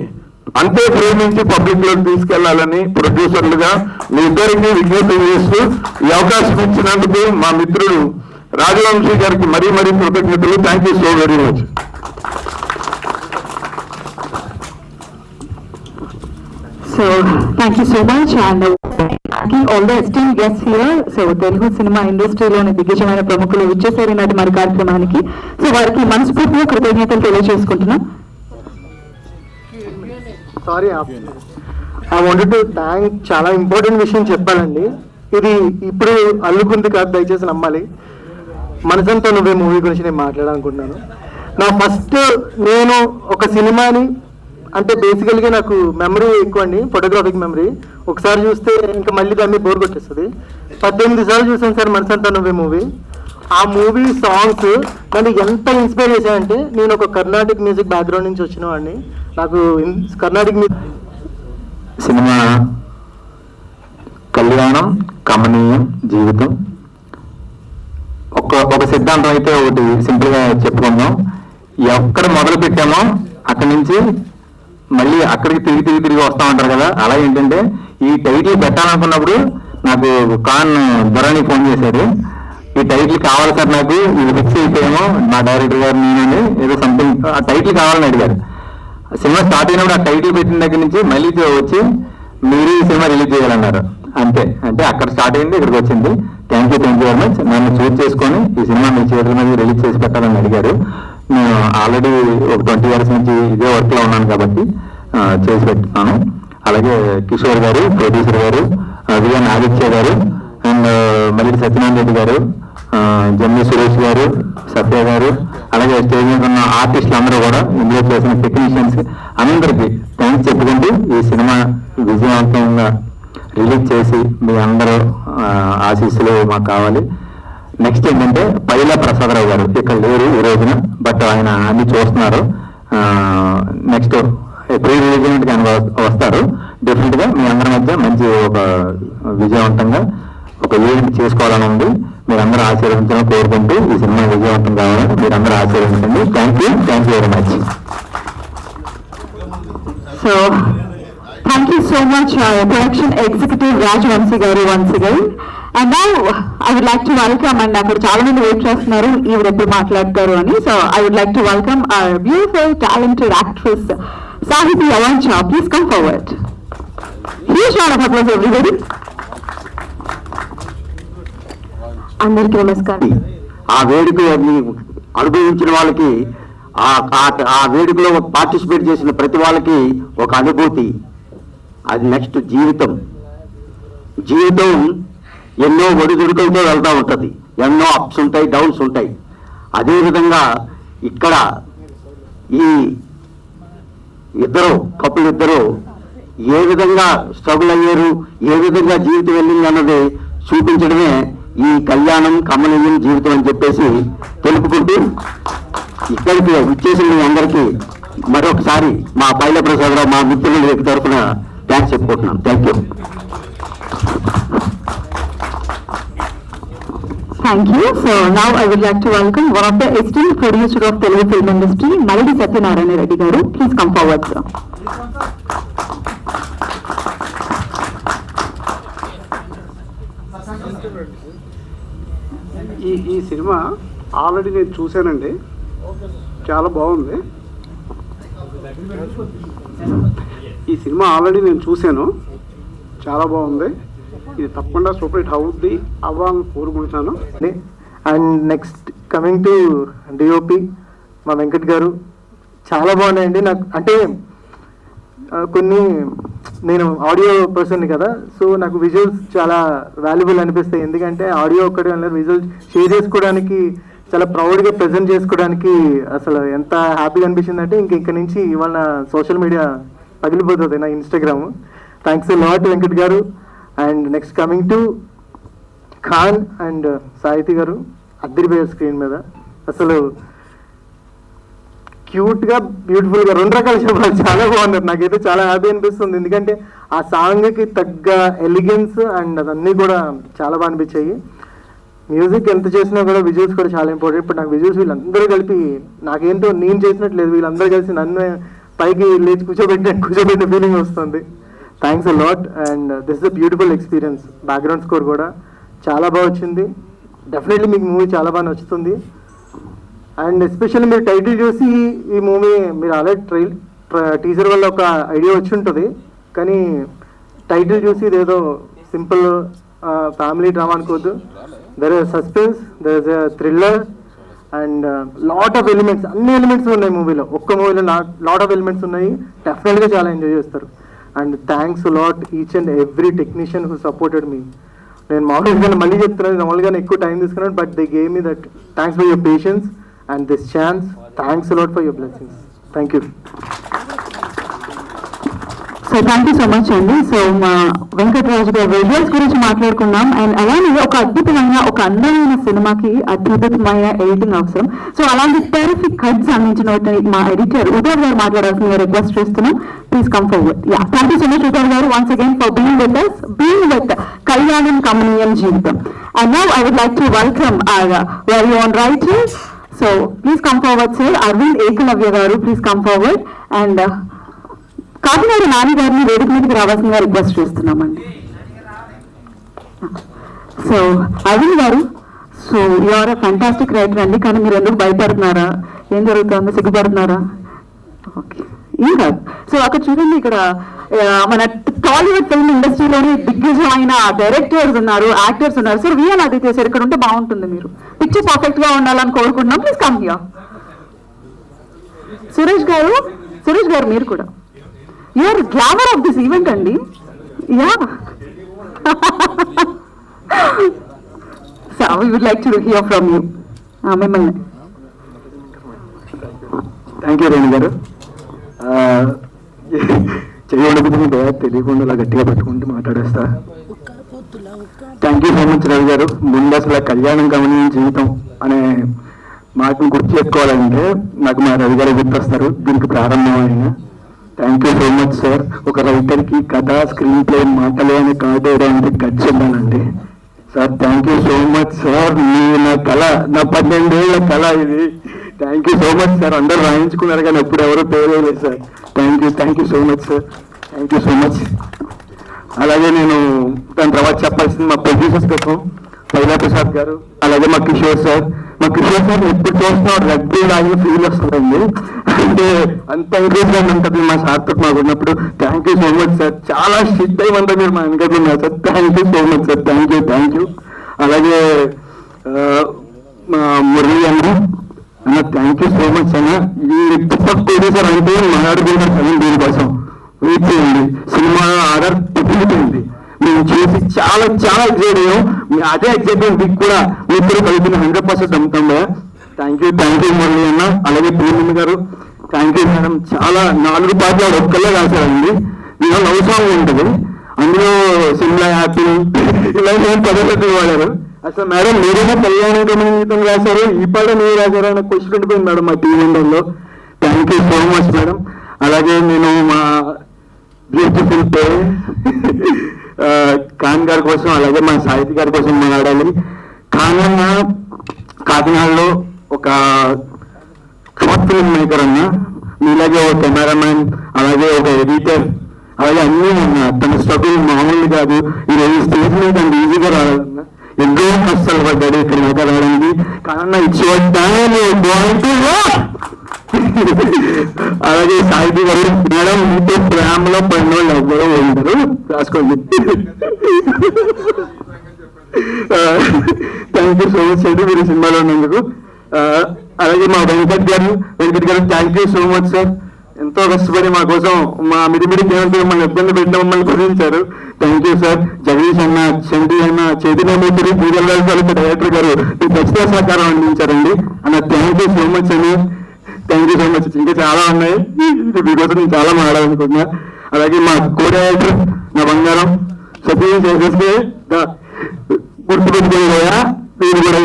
అంతే ప్రేమించి పబ్లిక్ లోకి తీసుకెళ్లాలని ప్రొడ్యూసర్లుగా మీ ఇద్దరికి విజ్ఞప్తి చేస్తూ ఈ అవకాశం ఇచ్చినందుకు మా మిత్రుడు రాజవంశీ గారికి మరీ కృతజ్ఞతలు. Thank you so very much. So, thank you so much and thanking all the esteemed guests here. So, Telugu cinema industry లోని దిగ్గజమైన ప్రముఖులు వచ్చేసారు ఈనాటి మన కార్యక్రమానికి. సో వారికి మనస్ఫూర్తిగా కృతజ్ఞతలు తెలియజేసుకుంటున్నాం. Sorry, I wanted to thank. చాలా ఇంపార్టెంట్ విషయం చెప్పాలండి. ఇది ఇప్పుడు అల్లుకుంది కాదు, దయచేసి నమ్మాలి. మనసంతా నువ్వే మూవీ గురించి నేను మాట్లాడాలనుకుంటున్నాను. నా ఫస్ట్ నేను ఒక సినిమాని అంటే బేసికల్గా నాకు మెమరీ ఎక్కువ అండి, ఫోటోగ్రాఫిక్ మెమరీ. ఒకసారి చూస్తే ఇంకా మళ్ళీ దాన్ని బోర్ కొట్టేస్తుంది. 18 సార్లు చూసాను సార్ మనసంతా నువ్వే మూవీ. ఆ మూవీ సాంగ్స్ నన్ను ఎంత ఇన్స్పైర్ చేశాయంటే, నేను ఒక కర్ణాటిక్ మ్యూజిక్ బ్యాక్గ్రౌండ్ నుంచి వచ్చిన వాడిని. నాకు కర్ణాటిక్ సినిమా కళ్యాణం కమనీయం జీవితం ఒక సిద్ధాంతం అయితే ఒకటి సింపుల్ గా చెప్పుకుందాం. ఎక్కడ మొదలు పెట్టామో అక్కడి నుంచి మళ్ళీ అక్కడికి తిరిగి వస్తా ఉంటారు కదా. అలా ఏంటంటే ఈ టైటిల్ పెట్టాలనుకున్నప్పుడు నాకు ధరణి ఫోన్ చేశాడు, ఈ టైటిల్ కావాలి సార్, నాకు ఇది ఫిక్స్ అయిపోయాము మా డైరెక్టర్ గారు నేను ఏదో సంథింగ్ ఆ టైటిల్ కావాలని అడిగారు. సినిమా స్టార్ట్ అయినప్పుడు ఆ టైటిల్ పెట్టిన దగ్గర నుంచి మళ్ళీ వచ్చి మీరు ఈ సినిమా రిలీజ్ చేయాలన్నారు. అంతే, అంటే అక్కడ స్టార్ట్ అయింది, ఇక్కడికి వచ్చింది. Thank you very much. నన్ను చూస్ చేసుకొని ఈ సినిమా మీ చేతుల మీద రిలీజ్ చేసి పెట్టాలని అడిగారు. నేను ఆల్రెడీ ఒక 20 years నుంచి ఇదే వర్క్ లో ఉన్నాను కాబట్టి చేసి పెట్టున్నాను. అలాగే కిషోర్ గారు, ప్రొడ్యూసర్ గారు, విఎన్ ఆదిత్య గారు, అండ్ మళ్ళీ సత్యనారాయణ రెడ్డి గారు, జమ్మి సురేష్ గారు, సత్య గారు, అలాగే స్టేజ్ మీద ఉన్న ఆర్టిస్టులు అందరూ కూడా, ఇందులో చేసిన టెక్నీషియన్స్ అందరికీ థ్యాంక్స్ చెప్పుకుంటూ ఈ సినిమా విజయవంతంగా రిలీజ్ చేసి మీ అందరూ ఆశీస్సులు మాకు కావాలి. నెక్స్ట్ ఏంటంటే పైల ప్రసాదరావు గారు ఇక్కడ లేరు ఈ రోజున, బట్ ఆయన అన్ని చూస్తున్నారు. నెక్స్ట్ ప్రీ రిలీజ్ ఆయన వస్తారు. డెఫినెట్ గా మీ అందరి మధ్య మంచి ఒక విజయవంతంగా ఒక ఈవెంట్ చేసుకోవాలని ఉంది. మీరందరూ ఆశీర్వదించాలని కోరుకుంటూ ఈ సినిమా విజయవంతం కావాలని మీరందరూ ఆశీర్వదించండి. Thank you very much. So, thank you so much, Production Executive Rajvanshi garu once again. And now I would like to welcome, and అక్కడ చాలా మంది వెయిట్ చేస్తున్నారు ఈవిడ ఎప్పుడు మాట్లాడతారు అని. So I would like to welcome our beautiful, talented actress Sahiti Avancha. Please come forward. Huge round of applause, everybody. అందరికీ నమస్కారం. ఆ వేడుక అనుభవించిన వాళ్ళకి ఆ వేడుకలో పార్టిసిపేట్ చేసిన ప్రతి వాళ్ళకి ఒక అనుభూతి. అది నెక్స్ట్ జీవితం ఎన్నో ఒడిదుడుకులతో వెళ్తూ ఉంటుంది. ఎన్నో అప్స్ ఉంటాయి, డౌన్స్ ఉంటాయి. అదేవిధంగా ఇక్కడ ఈ కపుల్ ఇద్దరు ఏ విధంగా స్ట్రగుల్ అయ్యారు, ఏ విధంగా జీవితం వెళ్ళింది అన్నది చూపించడమే ఈ కళ్యాణం కమనీయం జీవితం అని చెప్పేసి తెలుపుకుంటూ ఇక్కడికి వచ్చేసిన మీ అందరికీ మరొకసారి మా పైల ప్రసాదరావు మా మిత్రుల తరఫున థ్యాంక్స్ చెప్పుకుంటున్నాను. Thank you. Thank you. So now I would like to welcome one of the esteemed producer of Telugu film industry, Maladi Satyanarayana Reddy garu. Please come forward, sir. ఈ సినిమా ఆల్రెడీ నేను చూశానండి, చాలా బాగుంది. ఈ cinema already నేను చూశాను, చాలా బాగుంది. ఇది తప్పకుండా సూపర్ హిట్ అవుద్ది అవ్వాలని కోరుకుంటున్నాను. And next coming to DOP మా వెంకట్ గారు, చాలా బాగున్నాయండి. నాకు అంటే కొన్ని నేను ఆడియో పర్సన్ కదా, సో నాకు విజువల్స్ చాలా వాల్యుబుల్ అనిపిస్తాయి. ఎందుకంటే ఆడియో ఒక్కటే అన్నారు, విజువల్స్ షేర్ చేసుకోవడానికి చాలా ప్రౌడ్గా ప్రజెంట్ చేసుకోవడానికి అసలు ఎంత హ్యాపీగా అనిపించింది అంటే ఇక్కడ నుంచి ఇవాళ సోషల్ మీడియా పగిలిపోతుంది నా Instagram. Thanks lot Venkat garu. And next coming to Khan and Sahithi garu, అద్దరిపోయారు స్క్రీన్ మీద. అసలు క్యూట్గా బ్యూటిఫుల్గా రెండు రకాల చెప్పాలి, చాలా బాగున్నారు. నాకైతే చాలా హ్యాపీ అనిపిస్తుంది, ఎందుకంటే ఆ సాంగ్కి తగ్గ ఎలిగెన్స్ అండ్ అదన్నీ కూడా చాలా బాగా అనిపించాయి. మ్యూజిక్ ఎంత చేసినా కూడా విజువల్స్ కూడా చాలా ఇంపార్టెంట్. ఇప్పుడు నాకు విజువల్స్ వీళ్ళందరూ కలిపి నాకేంటో నేను చేసినట్లేదు, వీళ్ళందరూ కలిసి నన్ను పైకి లేచి కూర్చోబెట్టిన ఫీలింగ్ వస్తుంది. Thanks a lot. And this is a beautiful experience. Background score కూడా చాలా బాగా వచ్చింది. డెఫినెట్లీ మీకు మూవీ చాలా బాగా నచ్చుతుంది. అండ్ ఎస్పెషల్లీ మీరు టైటిల్ చూసి ఈ మూవీ మీరు ఆల్రెడీ టీజర్ వల్ల ఒక ఐడియా వచ్చి ఉంటుంది, కానీ టైటిల్ చూసి ఇదేదో సింపుల్ ఫ్యామిలీ డ్రామా అనుకోవద్దు. There is suspense, there is a thriller and lot of elements, అన్ని ఎలిమెంట్స్ ఉన్నాయి మూవీలో. ఒక్క మూవీలో లాట్ ఆఫ్ ఎలిమెంట్స్ ఉన్నాయి. డెఫినెట్గా చాలా ఎంజాయ్ చేస్తారు. And thanks lot each and every technician who supported me. నేను మామూలుగా మళ్ళీ చెప్తున్నాను, మామూలుగానే ఎక్కువ టైం తీసుకున్నాను, but they gave me that. Thanks for your patience and this chance. Thanks a lot for your blessings. Thank you. So thank you so much అండి. So మా వెంకటరాజు గారి విజువల్స్ గురించి మాట్లాడుకున్నాం. అండ్ అలానే ఒక అద్భుతమైన ఒక అందమైన సినిమాకి అద్భుతమైన ఎడిటింగ్ అవసరం. సో అలాంటి టెరిఫిక్ కట్స్ అందించిన మా ఎడిటర్ ఉదయ్ గారు మాట్లాడాల్సిన రిక్వెస్ట్ చేస్తున్నాం. Please come forward. Yeah, thank you so much Uday garu once again for being with us, being with కళ్యాణం కమనీయం జీవితం. And now I would like to welcome our very own writer. So please come forward, sir. Arvind Ekalavya garu, please come forward. And Kakinada Nani గారిని వేదిక మీదకి రావాల్సిందిగా request చేస్తున్నామండి. So Aravind garu, so you are a fantastic writer అండి, కానీ మీరు ఎందుకు భయపడుతున్నారా? ఏం జరుగుతుందో సిగ్గుపడుతున్నారా? ఓకే, ఏం కాదు. సో అక్కడ చూడండి, ఇక్కడ మన టాలీవుడ్ ఫిల్మ్ ఇండస్ట్రీలోని దిగ్గజమైన డైరెక్టర్స్ ఉన్నారు, యాక్టర్స్ ఉన్నారు. సార్ విఎన్ ఆదిత్య సార్ ఇక్కడ ఉంటే బాగుంటుంది. మీరు పిక్చర్ పర్ఫెక్ట్ గా ఉండాలని కోరుకుంటున్నాం. Please come here. Suresh garu మీరు కూడా, you are glamour of this event అండి. Yeah, so we would like to hear from you. మిమ్మల్ని. Thank you Renu garu. చేయకుండా తెలియకుండా ఇలా గట్టిగా పట్టుకుంటూ మాట్లాడేస్తా. Thank you so much Ravi garu. ముందు అసలు కళ్యాణం కమనీయం జీవితం అనే మాటను గుర్తు చేసుకోవాలంటే నాకు మా రవి గారు గుర్తొస్తారు. దీనికి ప్రారంభం అయిన thank you so much sir. ఒక రైటర్కి కథ, స్క్రీన్ ప్లే, మాటలు అనే కార్డు వేయడానికి ఖర్చు ఉండాలండి sir. Thank you so much sir. నా కళ, నా 12 ఏళ్ళ కళ ఇది. Thank you so much sir. అందరూ రాయించుకున్నారు కానీ ఎప్పుడు ఎవరు పేరు లేదు sir. Thank you so much sir. Thank you so much. అలాగే నేను దాని తర్వాత చెప్పాల్సింది మా ప్రొడ్యూసర్స్ కోసం పైలా ప్రసాద్ గారు, అలాగే మా కిషోర్ సార్. మా కిషోర్ సార్ ఎప్పుడు చూస్తున్నా రగ్బీ లాగే ఫీల్ వస్తుందండి. అంటే అంత ఎంకరేజ్మెంట్ ఉంటుంది మా సార్తో మాకు ఉన్నప్పుడు. Thank you so much sir. చాలా షిట్ టైం అంతా మీరు మా వెనకాల ఉన్నారు sir. Thank you so much sir. Thank you. అలాగే మా మురళి అన్న థ్యాంక్ యూ సో మచ్ అన్న. ఈ ప్రొడ్యూసర్ అంటే మాట్లాడుకుంటారు దీనికోసం వెయిట్ చేయండి. సినిమా ఆర్డర్ పెట్టింది మేము చూసి చాలా ఎక్సైట్ అయ్యాం. అదే ఎక్సైట్మెంట్ మీకు కూడా మీ కూడా కలిపిన 100% నమ్ముతాం. థ్యాంక్ యూ మురళి అన్న. అలాగే పూర్ణిమ గారు థ్యాంక్ యూ మేడం. చాలా 4 పాటలు ఒక్కళ్ళే రాశారండి. దీనిలో లవ్ సాంగ్ ఉంటుంది, అందులో సిమ్లా యాపిల్ ఇలా నేను 10 పాటలు వాడారు. అసలు మేడం మీరేనా కళ్యాణ గమనం రాశారు, ఈ పాట మీరు రాశారు అన్న క్వశ్చన్ ఉండిపోయింది మేడం మా టీం మెంబర్లో. Thank you so much madam. అలాగే నేను మా బ్యూటిఫుల్ పే ఖాన్ గారి కోసం, అలాగే మా సాహితీ గారి కోసం మాట్లాడాలి. ఖాన్ అన్న కాకినాడలో ఒక షార్ట్ ఫిల్మ్ మేకర్ అన్న, మీలాగే ఒక కెమెరామెన్, అలాగే ఒక ఎడిటర్, అలాగే అన్నీ అన్న. తన స్ట్రగుల్ మామూలు కాదు. ఈరోజు స్టేజ్ మీద అంత ఈజీగా రావాలన్న, ఎంతో కష్టాలు పడ్డాడు ఇక్కడ మీద రావడానికి. కానీ అలాగే సాహితీ గారు మేడం మీతో ప్రేమలో పడిన వాళ్ళు ఎవ్వరూ ఉంటారు, రాసుకోండి. థ్యాంక్ యూ సో మచ్ అండి మీరు సినిమాలో ఉన్నందుకు. అలాగే మా వెంకట్ గారు thank you so much sir. ఎంతో కష్టపడి మా కోసం మా మిడిమిడి కేవలం మమ్మల్ని ఇబ్బంది పెట్టిన మమ్మల్ని గురించారు. Thank you sir. జగదీష్ అన్న, చంటి అన్న, చైతన్యమూర్తి, పూజల డైరెక్టర్ గారు ఖచ్చితంగా సహకారం అందించారండి అన్న. థ్యాంక్ యూ సో మచ్ అండి. Thank you so much. ఇంకా చాలా ఉన్నాయి, మీకోసం నేను చాలా మాట్లాడాలనుకుంటున్నా. అలాగే మా కో డైరెక్టర్ నా బంగారం సతీష్ చేసేస్తే గుర్తుపెట్టుకోయా, మీరు కూడా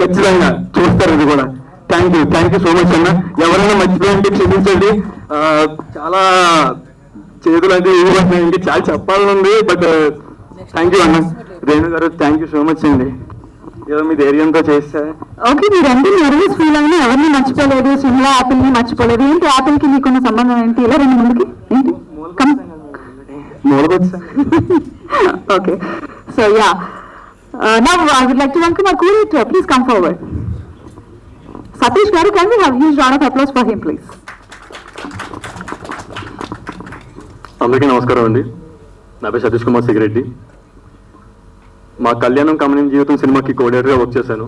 ఖచ్చితంగా చూస్తారు ఇది కూడా. థ్యాంక్ యూ సో మచ్ అన్న. ఎవరైనా మర్చిపోయింటే క్షమించండి. చాలా చేతులు అయితే ఇవ్వబడుతున్నాయి, ఇంకా చాలా చెప్పాలనుంది, బట్ థ్యాంక్ యూ అన్న. రేణు గారు థ్యాంక్ యూ సో మచ్ అండి. ఏదో మీ ధైర్యంతో చేస్తే. ఓకే, మీరందరూ నర్వస్ ఫీల్ అయినా ఎవరిని మర్చిపోలేదు, సిమ్లా యాపిల్ ని మర్చిపోలేదు. ఏంటి యాపిల్ కి మీకున్న సంబంధం ఏంటి? ఇలా రెండు ముందుకి ఏంటి? Okay, so yeah, now I would like to welcome our co-writer. Please come forward. Satish garu, can we have huge round of applause for him, please? అందరికీ నమస్కారం అండి. నా పేరు సతీష్ కుమార్ సిగిరెడ్డి. మా కళ్యాణం కమనీయం జీవితం సినిమాకి కోఆర్డినేటర్గా వర్క్ చేశాను.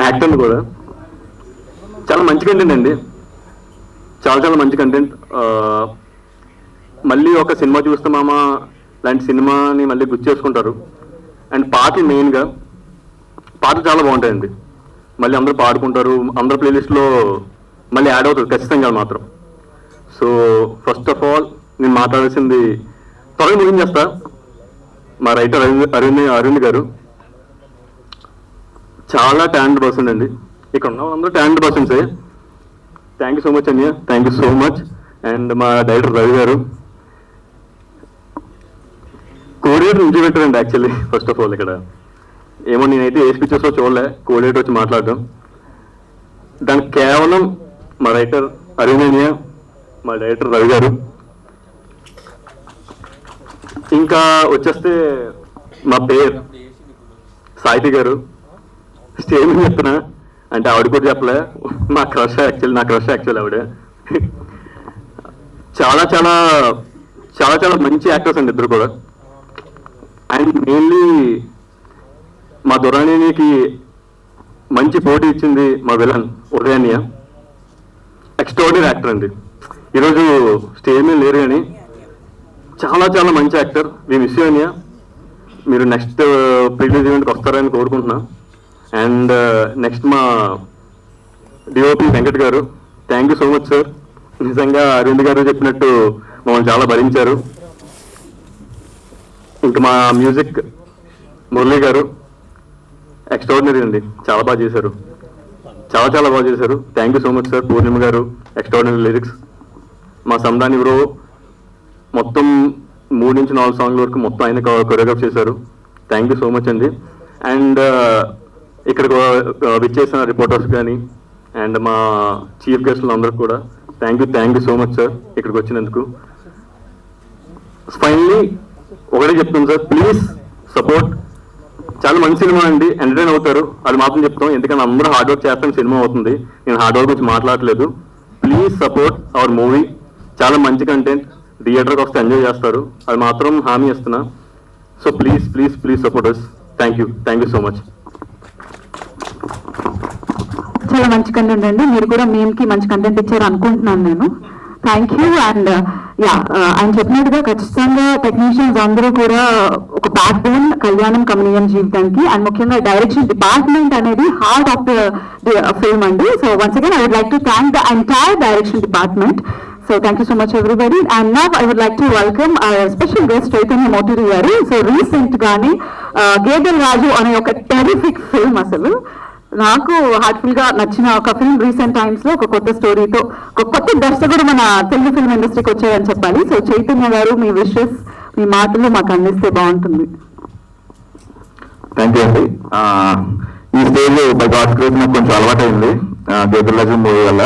యాక్టర్ కూడా. చాలా మంచి కంటెంట్ అండి, చాలా మంచి కంటెంట్. మళ్ళీ ఒక సినిమా చూస్తామా లాంటి సినిమాని మళ్ళీ గుర్తు చేసుకుంటారు. అండ్ పాటలు మెయిన్గా పాటలు చాలా బాగుంటాయండి. మళ్ళీ అందరూ పాడుకుంటారు, అందరు ప్లేలిస్ట్లో మళ్ళీ యాడ్ అవుతుంది ఖచ్చితంగా మాత్రం. సో ఫస్ట్ ఆఫ్ ఆల్ నేను మాట్లాడాల్సింది త్వరగా ముగించేస్తా. మా రైటర్ అరవింద్ గారు చాలా టాలెంట్ పర్సన్ అండి. ఇక్కడ ఉన్న అందరూ టాలెంట్ పర్సన్సే. థ్యాంక్ యూ సో మచ్ అన్నయ్య, thank you so much. And మా డైరెక్టర్ రవి గారు కోఆర్డినేటర్ నుంచి పెట్టారండి. యాక్చువల్లీ ఫస్ట్ ఆఫ్ ఆల్ ఇక్కడ ఏమో నేనైతే ఏ స్పీచెస్లో చూడలే, కోఆర్డినేటర్ వచ్చి మాట్లాడడం. దానికి కేవలం మా రైటర్ అరవింద్, మా డైరెక్టర్ రవి గారు. ఇంకా వచ్చేస్తే మా పేరు సాహితీ గారు. స్టేజ్ మీద చెప్తున్నా అంటే ఆవిడ కూడా చెప్పలే, నా క్రష్ యాక్చువల్ ఆవిడ. చాలా మంచి యాక్టర్స్ అండి ఇద్దరు కూడా. అండ్ మెయిన్లీ మా దురాణికి మంచి పోటీ ఇచ్చింది మా విలన్ ఉదయాన్య. ఎక్స్ట్రాడినరీ యాక్టర్ అండి. ఈరోజు స్టేజ్ మీద లేరు కానీ చాలా మంచి యాక్టర్. మీ మిస్ అన్య, మీరు నెక్స్ట్ ప్రీవియస్ ఈవెంట్కి వస్తారని కోరుకుంటున్నా. అండ్ నెక్స్ట్ మా డిఓపి వెంకట్ గారు, thank you so much sir. నిజంగా అరవింద్ గారు చెప్పినట్టు మమ్మల్ని చాలా భరించారు. ఇంకా మా మ్యూజిక్ మురళీ గారు ఎక్స్ట్రాడినరీ అండి, చాలా బాగా చేశారు, చాలా బాగా చేశారు. Thank you so much sir. Purnima garu extraordinary lyrics. మా సందాని బ్రో మొత్తం 3 నుంచి 4 సాంగ్ల వరకు మొత్తం ఆయన కొరియోగ్రాఫ్ చేశారు. థ్యాంక్ యూ సో మచ్ అండి. అండ్ ఇక్కడ విచ్చేసిన రిపోర్టర్స్ కానీ అండ్ మా చీఫ్ గెస్ట్లు అందరికి కూడా thank you so much sir ఇక్కడికి వచ్చినందుకు. ఫైనల్లీ ఒకటే చెప్తాను సార్, ప్లీజ్ సపోర్ట్. చాలా మంచి సినిమా అండి, ఎంటర్టైన్ అవుతారు, అది మాత్రం చెప్తాం. ఎందుకంటే అందరూ హార్డ్ వర్క్ చేస్తాను సినిమా అవుతుంది, నేను హార్డ్ వర్క్ గురించి మాట్లాడలేదు. Please support our movie. చాలా మంచి కంటెంట్, థియేటర్కి వస్తే ఎంజాయ్ చేస్తారు, అది మాత్రం హామీ ఇస్తున్నా. So please support us. Thank you so much. చాలా మంచి కంటెంట్ అండి, మీరు కూడా మేమ్కి మంచి కంటెంట్ ఇచ్చారు అనుకుంటున్నాను నేను. Thank you. అండ్ ఆయన చెప్పినట్టుగా ఖచ్చితంగా టెక్నీషియన్స్ అందరూ కూడా ఒక బ్యాక్ బోన్ కళ్యాణం కమనీయం జీవితానికి, అండ్ ముఖ్యంగా డైరెక్షన్ డిపార్ట్మెంట్ అనేది హార్ట్ ఆఫ్ ద ఫిల్మ్ అండి. So once again I would like to thank the entire direction department. So thank you so much everybody, and now I would like to welcome our special guest Chaitanya Moturi garu. So recent gaani Gedal Raju ane oka terrific film asalu నాకు heartful గా నచ్చిన ఒక film. Recent times లో ఒక కొత్త స్టోరీతో ఒక కొత్త దర్శకుడు మన తెలుగు ఫిల్మ్ ఇండస్ట్రీకి వచ్చారని చెప్పాలి. సో చైతన్య గారు, మీ విషెస్, మీ మాటలు మాకు అందిస్తే బాగుంటుంది. థ్యాంక్ యూ అండి. ఈ స్టేజ్ బై గాడ్స్ గ్రేస్ నాకు కొంచెం అలవాటైంది గేదల్ రాజు మూవీ వల్ల.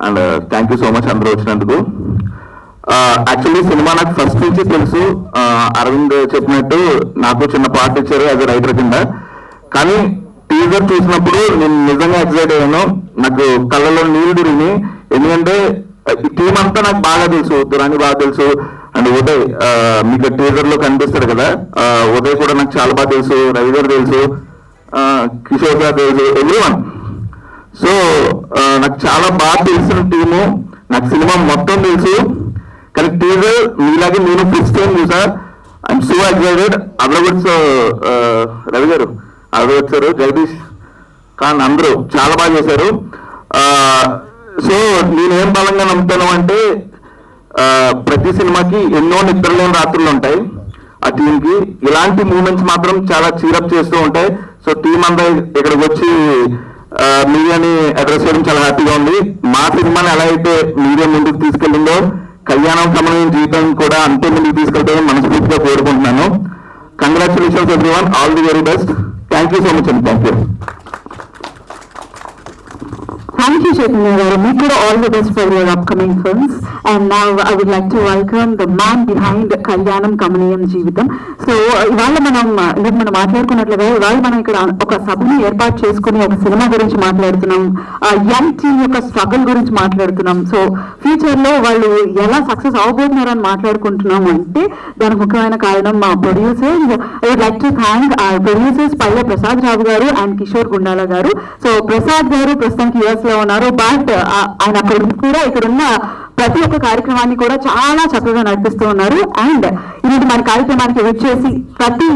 And thank you so much అందరూ వచ్చినందుకు. యాక్చువల్లీ సినిమా నాకు ఫస్ట్ నుంచి తెలుసు. అరవింద్ చెప్పినట్టు నాకు చిన్న పార్ట్ ఇచ్చారు యాజ్ ఎ రైటర్ కింద. కానీ టీజర్ చూసినప్పుడు నేను నిజంగా ఎక్సైట్ అయ్యాను, నాకు కళ్ళలో నీళ్ళు తిరిగి. ఎందుకంటే టీం అంతా నాకు బాగా తెలుసు, దురాని బాగా తెలుసు, అండ్ ఉదయ్ మీకు టీజర్ లో కనిపిస్తాడు కదా, ఉదయ్ కూడా నాకు చాలా బాగా తెలుసు, రవి గారు తెలుసు, కిషోర్ గారు తెలుసు, ఎవ్రీవన్. సో నాకు చాలా బాగా తెలిసిన టీము, నాకు సినిమా మొత్తం తెలుసు. కానీ టీజర్ మీలాగే నేను ఫస్ట్ టైం చూసా. I'm so excited. అదర్వడ్స్ రవి గారు, అదర్వడ్స్ సార్, జగదీష్ ఖాన్ అందరూ చాలా బాగా చేశారు. సో నేనేం బలంగా నమ్ముతాను అంటే ప్రతి సినిమాకి ఎన్నో నిద్రలేని రాత్రులు ఉంటాయి. ఆ టీంకి ఇలాంటి మూమెంట్స్ మాత్రం చాలా చీరప్ చేస్తూ ఉంటాయి. సో టీం అంతా ఇక్కడికి వచ్చి మీడియాని అడ్రస్ చేయడం చాలా హ్యాపీగా ఉంది. మా సినిమాని ఎలా అయితే మీడియా ముందుకు తీసుకెళ్ళిందో కళ్యాణం కమనీయం జీవితం కూడా అంతే ముందుకు తీసుకెళ్తామని మనస్ఫూర్తిగా కోరుకుంటున్నాను. Congratulations everyone, all the very best. Thank you so much అండి. Thank you. Thank you, Chaitanya garu. మీకు కూడా all the best for your upcoming films. And now I would like to welcome the man behind కళ్యాణం కమనీయం జీవితం. So ఇవాళ మనం మాట్లాడుకున్నట్లుగా ఇవాళ మనం ఇక్కడ ఒక సభని ఏర్పాటు చేసుకుని ఒక సినిమా గురించి మాట్లాడుతున్నాం, యంగ్ టీమ్ యొక్క స్ట్రగుల్ గురించి మాట్లాడుతున్నాం. సో ఫ్యూచర్ లో వాళ్ళు ఎలా సక్సెస్ అవబోతున్నారని మాట్లాడుకుంటున్నాం అంటే దానికి ముఖ్యమైన కారణం మా producers. I would like to thank our producers Palle Prasad రావు గారు అండ్ కిషోర్ గుండాల గారు. సో ప్రసాద్ గారు ప్రస్తుతానికి యుఎస్ లో ఉన్నారు, బట్ ఆయన అక్కడ కూడా ఇక్కడున్న ప్రతి ఒక్క కార్యక్రమాన్ని కూడా చాలా చక్కగా నడిపిస్తూ ఉన్నారు. అండ్ ఇది మన కార్యక్రమానికి వచ్చేసి ప్రతి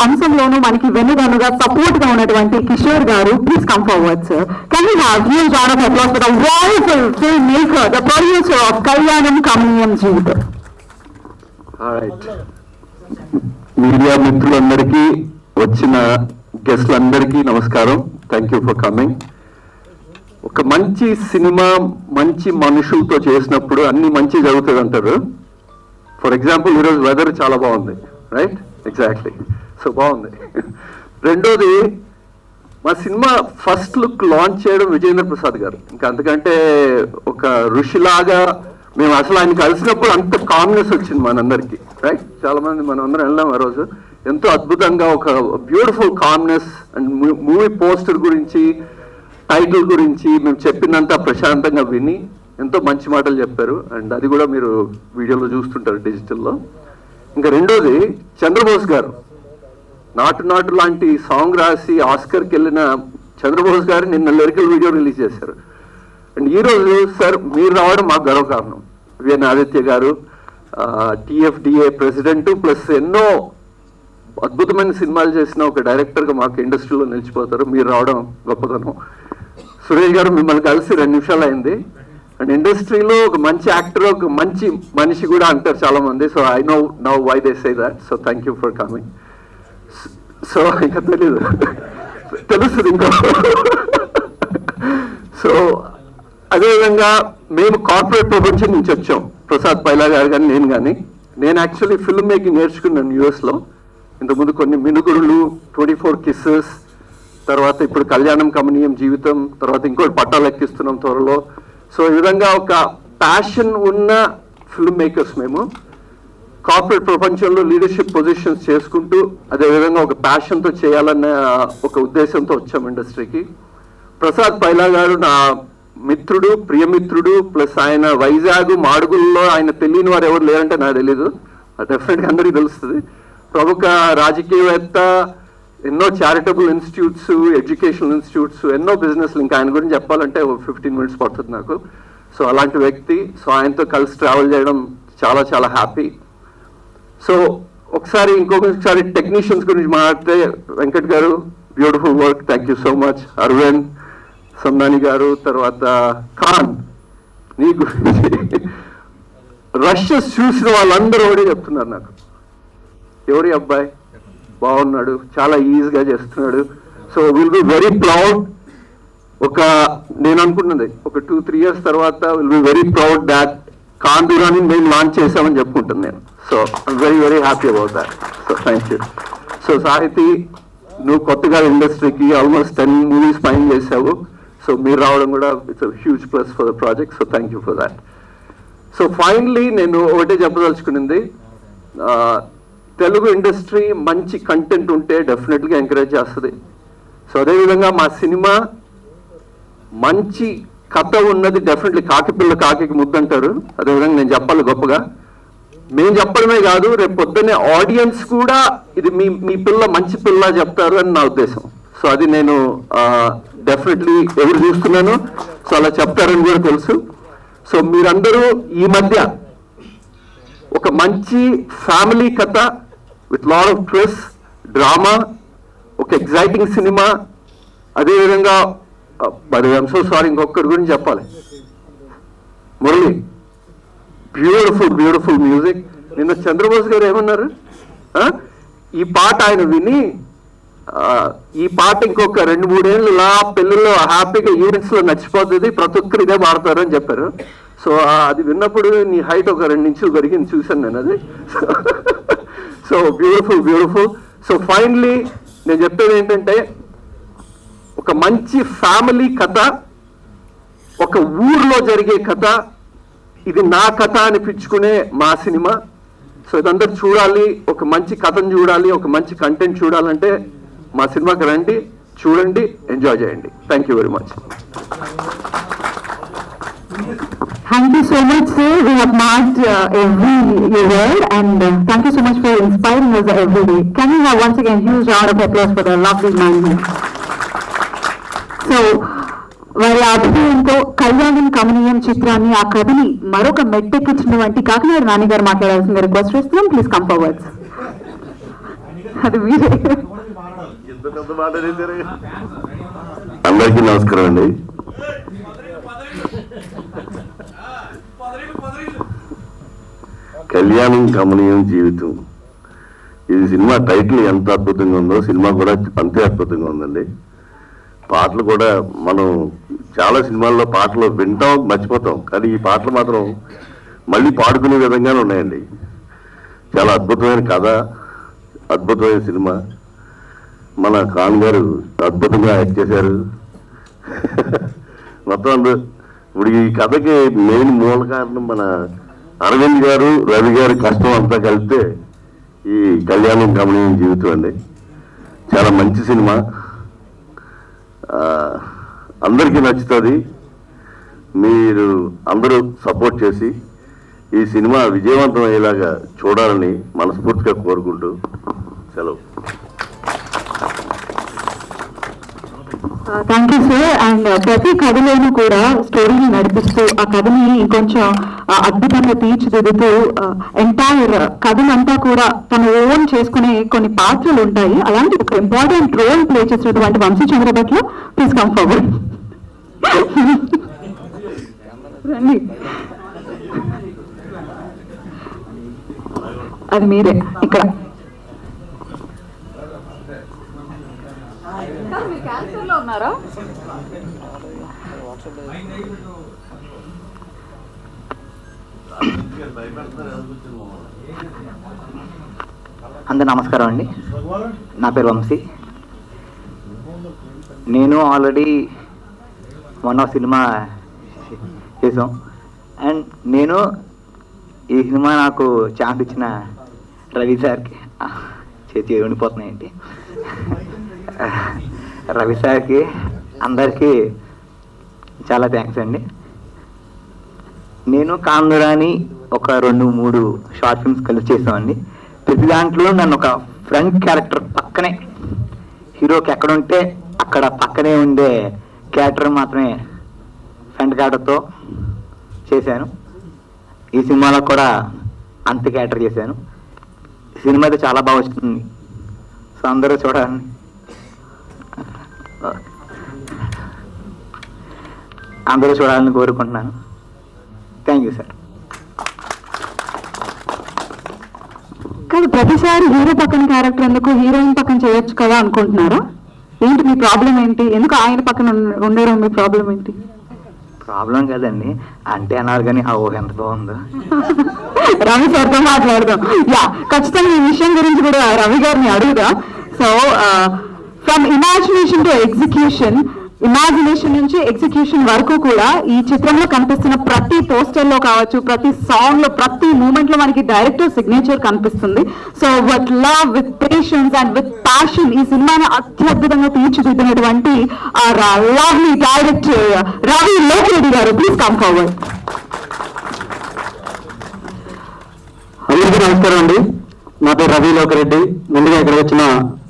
అంశంలోనూ మనకి వెన్నుదన్నుగా సపోర్ట్ గా ఉన్నటువంటి Kishore garu, please come forward sir. Can we have huge round of applause for the wonderful film maker, the producer of Kalyanam Kamaneeyam జీవితం. మీడియా మిత్రులందరికీ, వచ్చిన గెస్ట్లందరికీ నమస్కారం. Thank you for coming. ఒక మంచి సినిమా మంచి మనుషులతో చేసినప్పుడు అన్ని మంచి జరుగుతుంది అంటారు. ఫర్ ఎగ్జాంపుల్ ఈరోజు వెదర్ చాలా బాగుంది, రైట్? ఎగ్జాక్ట్లీ. సో బాగుంది. రెండోది, మా సినిమా ఫస్ట్ లుక్ లాంచ్ చేయడం విజయేంద్ర ప్రసాద్ గారు. ఇంకా అంతకంటే ఒక ఋషిలాగా మేము అసలు ఆయన కలిసినప్పుడు అంత కామ్నెస్ వచ్చింది మనందరికీ, రైట్? చాలా మంది మనం అందరం వెళ్ళాం ఆ రోజు. ఎంతో అద్భుతంగా ఒక beautiful calmness. And movie poster గురించి, టైటిల్ గురించి మేము చెప్పినంత ప్రశాంతంగా విని ఎంతో మంచి మాటలు చెప్పారు. అండ్ అది కూడా మీరు వీడియోలో చూస్తుంటారు డిజిటల్లో. ఇంకా రెండోది, చంద్రబోస్ గారు నాటు లాంటి సాంగ్ రాసి ఆస్కర్కి వెళ్ళిన చంద్రబోస్ గారు నిన్న లిరికల్ వీడియో రిలీజ్ చేశారు. అండ్ ఈరోజు సార్ మీరు రావడం మాకు గర్వకారణం. విఎన్ ఆదిత్య గారు టిఎఫ్డిఏ ప్రెసిడెంట్, ప్లస్ ఎన్నో అద్భుతమైన సినిమాలు చేసిన ఒక డైరెక్టర్గా మాకు ఇండస్ట్రీలో నిలిచిపోతారు. మీరు రావడం గొప్పతనం. సురేష్ గారు, మిమ్మల్ని కలిసి 2 నిమిషాలు అయింది. అండ్ ఇండస్ట్రీలో ఒక మంచి యాక్టర్, ఒక మంచి మనిషి కూడా అంటారు చాలా మంది. So I know now why they say that. So thank you for coming. So ఇంకా తెలీదు, తెలుస్తుంది ఇంకా. సో అదేవిధంగా మేము కార్పొరేట్ ప్రపంచం నుంచి వచ్చాం, ప్రసాద్ పైలా గారు కానీ నేను కానీ. నేను యాక్చువల్లీ ఫిల్మ్ మేకింగ్ నేర్చుకున్నాను యూఎస్లో. ఇంతకుముందు కొన్ని మినుగురులు, 24 కిస్సెస్, తర్వాత ఇప్పుడు కళ్యాణం కమనీయం జీవితం, తర్వాత ఇంకోటి పట్టాలు ఎక్కిస్తున్నాం త్వరలో. సో ఈ విధంగా ఒక ప్యాషన్ ఉన్న ఫిల్మ్ మేకర్స్ మేము. కార్పొరేట్ ప్రపంచంలో లీడర్షిప్ పొజిషన్స్ చేసుకుంటూ అదేవిధంగా ఒక ప్యాషన్తో చేయాలన్న ఒక ఉద్దేశంతో వచ్చాం ఇండస్ట్రీకి. ప్రసాద్ పైలా గారు నా మిత్రుడు, ప్రియమిత్రుడు, ప్లస్ ఆయన వైజాగ్ మాడుగుల్లో ఆయన తెలియని వారు ఎవరు లేరంటే నాకు తెలీదు, డెఫినెట్గా అందరికీ తెలుస్తుంది. ప్రముఖ రాజకీయవేత్త, ఎన్నో చారిటబుల్ ఇన్స్టిట్యూట్స్, ఎడ్యుకేషనల్ ఇన్స్టిట్యూట్స్, ఎన్నో బిజినెస్లు. ఇంకా ఆయన గురించి చెప్పాలంటే 15 మినిట్స్ పడుతుంది నాకు. సో అలాంటి వ్యక్తి. సో ఆయనతో కలిసి ట్రావెల్ చేయడం చాలా చాలా హ్యాపీ. సో ఇంకొకసారి టెక్నీషియన్స్ గురించి మాట్లాడితే, Venkat garu beautiful work, thank you so much. Aravind, Sandani garu, తర్వాత ఖాన్, నీ గురించి రషెస్ చూసిన వాళ్ళందరూ ఒకటే చెప్తున్నారు నాకు, ఎవరి అబ్బాయి బాగున్నాడు, చాలా ఈజీగా చేస్తున్నాడు. So will be very proud. నేను అనుకుంటున్నది ఒక 2-3 years తర్వాత will be very proud that Khan Durani మేము లాంచ్ చేసామని చెప్పుకుంటాను నేను. So I'm very very happy about that. So thank you. So సాహితీ, నువ్వు కొత్తగా ఇండస్ట్రీకి ఆల్మోస్ట్ 10 movies పైన చేసావు. సో మీరు రావడం కూడా it's huge plus for the project. So thank you for that. So finally నేను ఒకటే చెప్పదలుచుకునింది, తెలుగు ఇండస్ట్రీ మంచి కంటెంట్ ఉంటే డెఫినెట్గా ఎంకరేజ్ చేస్తుంది. సో అదేవిధంగా మా సినిమా మంచి కథ ఉన్నది, డెఫినెట్లీ కాకిపిల్ల కాకి ముద్దంటారు, అదేవిధంగా నేను చెప్పాలి గొప్పగా. మేము చెప్పడమే కాదు, రేపు పొద్దున్నే ఆడియన్స్ కూడా ఇది మీ పిల్ల మంచి పిల్ల చెప్తారు అని నా ఉద్దేశం. సో అది నేను డెఫినెట్లీ ఎవరు చూస్తున్నాను, సో అలా చెప్తారని కూడా తెలుసు. సో మీరందరూ ఈ మధ్య ఒక మంచి ఫ్యామిలీ కథ with lot of twist, drama, ఒక ఎగ్జైటింగ్ సినిమా, అదేవిధంగా ఐఎమ్ సో సారీ ఇంకొకరి గురించి చెప్పాలి, మురళి, బ్యూటిఫుల్ మ్యూజిక్. నిన్న చంద్రబోస్ గారు ఏమన్నారు, ఈ పాట ఆయన విని ఈ పాట ఇంకొక 2-3 ఏళ్ళు ఇలా పెళ్ళిలో హ్యాపీగా ఈవెంట్స్లో నచ్చిపోతుంది, ప్రతి ఒక్కరు ఇదే పాడతారు అని చెప్పారు. సో అది విన్నప్పుడు నీ హైట్ ఒక 2 inches పెరిగింది, చూశాను నేను అది. So beautiful. సో ఫైనలీ నేను చెప్పేది ఏంటంటే, ఒక మంచి ఫ్యామిలీ కథ, ఒక ఊర్లో జరిగే కథ, ఇది నా కథ అనిపించుకునే మా సినిమా. సో ఇదందరూ చూడాలి, ఒక మంచి కథను చూడాలి, ఒక మంచి కంటెంట్ చూడాలంటే మా సినిమాకి రండి, చూడండి, ఎంజాయ్ చేయండి. Thank you very much. Thank you so much, sir. We have marked every word, and thank you so much for inspiring us every day. Can we have once again huge round of applause for the lovely man here? So, వారి అభినయంతో కళ్యాణం కమనీయం చిత్రాన్ని, ఆ కథని మరొక మెట్టెక్కించినటువంటి కాకినాడ నాని గారు మాట్లాడాల్సింది request చేస్తున్నాం. Please come forwards. అది మీరే. అందరికీ నమస్కారం అండి. కళ్యాణం కమనీయం జీవితం, ఇది సినిమా టైటిల్ ఎంత అద్భుతంగా ఉందో సినిమా కూడా అంతే అద్భుతంగా ఉందండి. పాటలు కూడా మనం చాలా సినిమాల్లో పాటలు వింటాం, మర్చిపోతాం, కానీ ఈ పాటలు మాత్రం మళ్ళీ పాడుకునే విధంగానే ఉన్నాయండి. చాలా అద్భుతమైన కథ, అద్భుతమైన సినిమా. మన ఖాన్ గారు అద్భుతంగా యాక్ట్ చేశారు. మొత్తం ఇప్పుడు ఈ కథకి మెయిన్ మూల కారణం మన అరవింద్ గారు, రవి గారి కష్టం అంతా కలిపితే ఈ కళ్యాణం కమనీయం జీవితం అండి. చాలా మంచి సినిమా, అందరికీ నచ్చుతుంది. మీరు అందరూ సపోర్ట్ చేసి ఈ సినిమా విజయవంతం అయ్యేలాగా చూడాలని మనస్ఫూర్తిగా కోరుకుంటూ సెలవు. Thank you sir. అండ్ ప్రతి కథలోనూ కూడా స్టోరీని నడిపిస్తూ ఆ కథని ఇంకొంచెం అద్భుతంగా తీర్చిదిద్దుతూ ఎంటైర్ కథనంతా కూడా తన ఓన్ చేసుకునే కొన్ని పాత్రలు ఉంటాయి. అలాంటి ఒక ఇంపార్టెంట్ రోల్ ప్లే చేసినటువంటి Vamsi Chandrabhatla, please come forward. రండి, అది మీరే ఇక్కడ. క్యాన్సర్లో ఉన్నారా? అందరు నమస్కారం అండి. నా పేరు వంశీ. నేను ఆల్రెడీ మొన్న సినిమా చేసాం. అండ్ నేను ఈ సినిమా నాకు ఛాన్స్ ఇచ్చిన రవి సార్కి చేతి ఉండిపోతున్నాయండి. రవి సార్కి అందరికీ చాలా థ్యాంక్స్ అండి. నేను కాందురాని ఒక 2-3 షార్ట్ ఫిల్మ్స్ కలిసి చేసామండి. ప్రతి దాంట్లో నన్ను ఒక ఫ్రంట్ క్యారెక్టర్ పక్కనే, హీరోకి ఎక్కడ ఉంటే అక్కడ పక్కనే ఉండే క్యారెక్టర్ మాత్రమే ఫ్రంట్ క్యారెక్టర్తో చేశాను. ఈ సినిమాలో కూడా అంత క్యారెక్టర్ చేశాను. సినిమా అయితే చాలా బాగా వస్తుంది. సో అందరూ చూడాలని కోరుకుంటున్నాను. Thank you sir. కాదు, ప్రతిసారి హీరో పక్కన క్యారెక్టర్ ఎందుకు, హీరోయిన్ పక్కన చేయొచ్చు కదా అనుకుంటున్నారా? ఏంటి మీ ప్రాబ్లం ఏంటి? ఎందుకు ఆయన పక్కన ఉండడం మీ ప్రాబ్లం ఏంటి? ప్రాబ్లం కదండి, అంటే అన్నారు కానీ ఆ ఊహ ఎంత బాగుందో. రవి సార్తో మాట్లాడదాం. యా, ఖచ్చితంగా ఈ విషయం గురించి కూడా రవి గారిని అడుగుదాం. So from imagination to execution, imagination నుంచి ఎగ్జిక్యూషన్ వరకు కూడా ఈ చిత్రంలో కనిపిస్తున్న ప్రతి పోస్టర్ లో కావచ్చు, ప్రతి సాంగ్ లో, ప్రతి మూమెంట్ లో మనకి డైరెక్టర్ సిగ్నేచర్ కనిపిస్తుంది. So with love, with patience and with passion ఈ సినిమాని అత్యద్భుతంగా తీర్చిదిద్దినటువంటి లవ్లీ డైరెక్టర్ రవి లోకిరెడ్డి గారు, ప్లీజ్ కమ్ ఫార్వర్డ్. అందరికీ నమస్కారం అండి. నా పేరు రవి లోకిరెడ్డి. ముందుగా ఇక్కడ వచ్చిన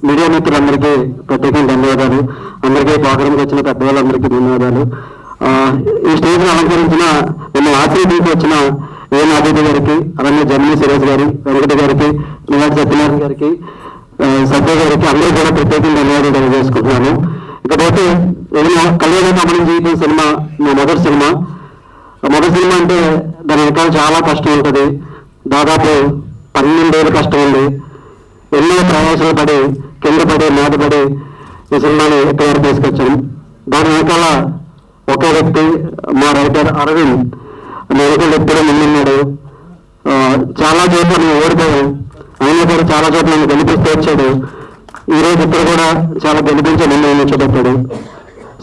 మీడియా మిత్రులందరికీ ప్రత్యేకంగా ధన్యవాదాలు. అందరికీ ప్రోగ్రాంకి వచ్చిన పెద్దవాళ్ళందరికీ ధన్యవాదాలు. ఈ స్టేజ్ని అలంకరించిన నన్ను ఆశీర్వదించి వచ్చిన ఏఎన్ ఆదిత్య గారికి, అలానే జర్మనీ సురేష్ గారి, వెంకట గారికి, నివాటి సత్యనారాయణ గారికి, సత్య గారికి అందరూ కూడా ప్రత్యేకంగా ధన్యవాదాలు తెలియజేసుకుంటున్నాను. ఇకపోతే నేను కళ్యాణ కమలం జీవితం సినిమా నా మొదటి సినిమా. అంటే దాని వెనకాల చాలా కష్టం ఉంటుంది. దాదాపు 12 ఏళ్ళు కష్టం ఉంది. ఎన్నో ప్రయాసాలు పడి, కింద పడి, మీద పడి ఈ సినిమాని ఎక్కడి వరకు తీసుకొచ్చాను. దాని వెనకాల ఒకే వ్యక్తి, మా రైటర్ అరవింద్. నేను ఎప్పుడూ ముందున్నాడు. చాలా చోట్ల నేను ఓడిపోయాను, అయినా కూడా చాలా చోట్ల నన్ను గెలిపిస్తూ వచ్చాడు. ఈరోజు ఇక్కడ కూడా చాలా గెలిపించి నిన్ను నిలిచిపెట్టాడు.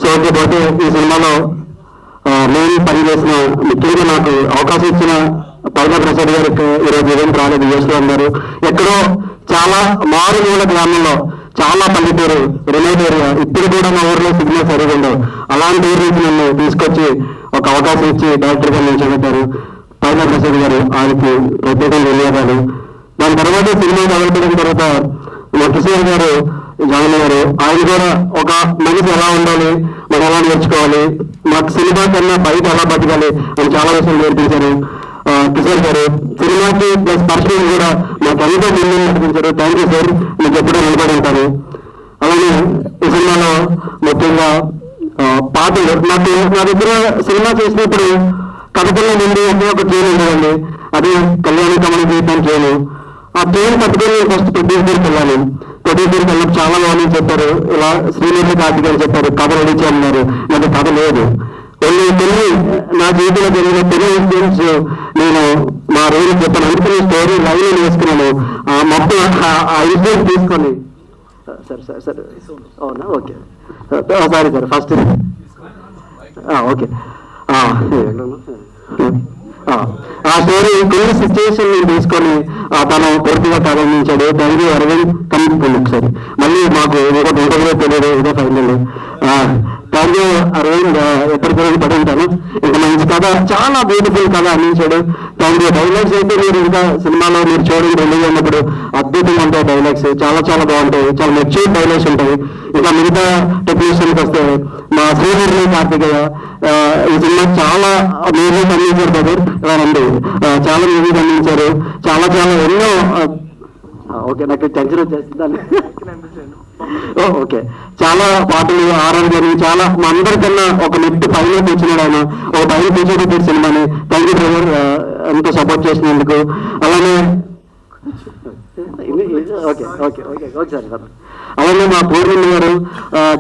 సో ఇకపోతే ఈ సినిమాలో నేను పనిచేసిన, ముఖ్యంగా నాకు అవకాశం ఇచ్చిన పైన ప్రసాద్ గారికి ఈరోజు ఈవెంట్ రాలేదు, యూఎస్లో ఉన్నారు. ఎక్కడో చాలా మారుమూల గ్రామంలో, చాలా పల్లెటూరు, రిమోట్ ఏరియా, ఇప్పుడు కూడా మా ఊర్లో సిగ్నల్ సరిగా ఉండవు. అలాంటి ఊరి నుంచి నన్ను తీసుకొచ్చి ఒక అవకాశం ఇచ్చి డైరెక్టర్గా నిలిచిపెట్టారు పైన ప్రసాద్ గారు. ఆయనకి ప్రత్యేకంగా ధన్యవాదాలు. దాని తర్వాత సినిమా మొదలుపెట్టిన తర్వాత మా కిషోర్ గారు జాయిన్ అయ్యారు. ఆయన కూడా ఒక మనిషి ఎలా ఉండాలి, మనం ఎలా నేర్చుకోవాలి, మాకు సినిమా కన్నా బయట ఎలా బతకాలి అని చాలా విషయాలు నేర్పించారు కిషోర్ గారు. సినిమాకి ప్లస్ పర్సనల్ కూడా మాకు ఎంతో ముందు నడిపించారు. థ్యాంక్ యూ సార్, మీకు ఎప్పుడూ నిలబడి ఉంటారు. అలానే ఈ సినిమాలో ముఖ్యంగా పాటలు, నా దగ్గర సినిమా చేసినప్పుడు కథకుల్లో నుండి ఒకే ఒక ట్రైన్ ఉండేదండి. అది కళ్యాణ కమల జీవితం ట్రైన్. ఆ ట్రైన్ పట్టుకొని ఫస్ట్ ప్రొడ్యూసర్కి వెళ్ళాను. ప్రొడ్యూసర్కి వెళ్ళినప్పుడు చాలా బాగుంది చెప్పారు. ఇలా శ్రీనిధి కార్తిక్ అని చెప్పారు, కథ రెడీ చేయమన్నారు. నాకు కథ లేదు. కొన్ని నా జీవితంలో జరిగిన కొన్ని ఇన్సిడెంట్స్ నేను మా రోజు చెప్పాను. అందుకని స్టోరీ లైన్ వేసుకున్నాను. మొత్తం ఆ ఇన్సిడెంట్ తీసుకొని సరే అవునా, okay sorry sir, first okay. ఆ స్టోరీ కొన్ని సిచ్యువేషన్ తీసుకొని తను పూర్తిగా ప్రారంభించాడు. Thank you Arvind. కమిట్ ఒకసారి మళ్ళీ మాకు ఇంకొక ఇంటర్వ్యూ తెలియదు, ఇదే ఫైనల్. థ్యాంక్ యూ అరవింద్, ఎప్పటికీ పడి ఉంటాను. ఇంకా మంచి కథ, చాలా బ్యూటిఫుల్ కథ అందించాడు. Thank you. డైలాగ్స్ అయితే మీరు ఇంకా సినిమాలో మీరు చూడండి, రిలీజ్ అయినప్పుడు అద్భుతంగా ఉంటాయి డైలాగ్స్, చాలా చాలా బాగుంటాయి, చాలా మెచ్యూర్ డైలాగ్స్ ఉంటాయి. ఇంకా మిగతా టెక్నీషియన్కి వస్తే మా శ్రీనిధి కార్తికేయ ఈ సినిమా చాలా మ్యూజిక్ అందించారు బ్రదర్. రండి, చాలా మ్యూజిక్ అందించారు. చాలా చాలా ఎన్నో ఓకే, నాకు టెన్షన్ వచ్చేస్తుంది. ఓకే, చాలా పాటలు ఆర్ఆర్ గారు చాలా మా అందరికన్నా ఒక మెట్టు పైన కూర్చున్నాడు ఆయన, ఒక పైన కూర్చోబెట్టాడు సినిమాని. థ్యాంక్ యూ బ్రదర్, ఎంతో సపోర్ట్ చేసినందుకు. అలానే okay okay okay okay sir. అలానే మా పూర్ణిమ గారు,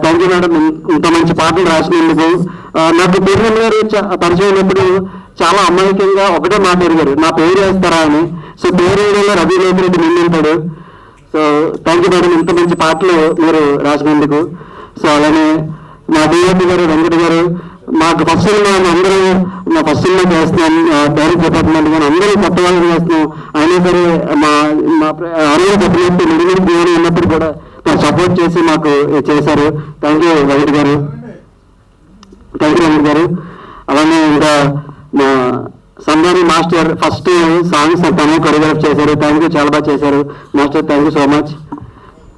థ్యాంక్ యూ మేడం, ఇంత మంచి పాటలు రాసినందుకు. నాకు పూర్ణిమ గారు పరిచయం అయినప్పుడు చాలా అమాయకంగా ఒకటే మాట అడిగారు, నా పేరు వేస్తారా అని. సో పేరు వేయడంలో రవి లోకిరెడ్డి ముందుంటాడు. సో థ్యాంక్ యూ మేడం, ఇంత మంచి పాటలు మీరు రాసినందుకు. సో అలానే మా డిఓపి గారు వెంకట గారు, మాకు ఫస్ట్ సినిమా అందరూ మా ఫస్ట్ సినిమా చేస్తున్నాం, డైరెక్ట్ డిపార్ట్మెంట్ కానీ అందరూ కొత్త వాళ్ళని చేస్తున్నాం. అయినా సరే మా అందరూ చెప్పినట్టు మిడిమిడి దేవుడు ఉన్నప్పుడు కూడా సపోర్ట్ చేసి మాకు చేశారు. థ్యాంక్ యూ వెంకట గారు, థ్యాంక్ యూ వెంకట గారు. అలానే ఇంకా మా సందాని మాస్టర్ ఫస్ట్ సాంగ్స్ తనే కొరియోగ్రాఫ్ చేశారు. థ్యాంక్ యూ, చాలా బాగా చేశారు master, thank you so much.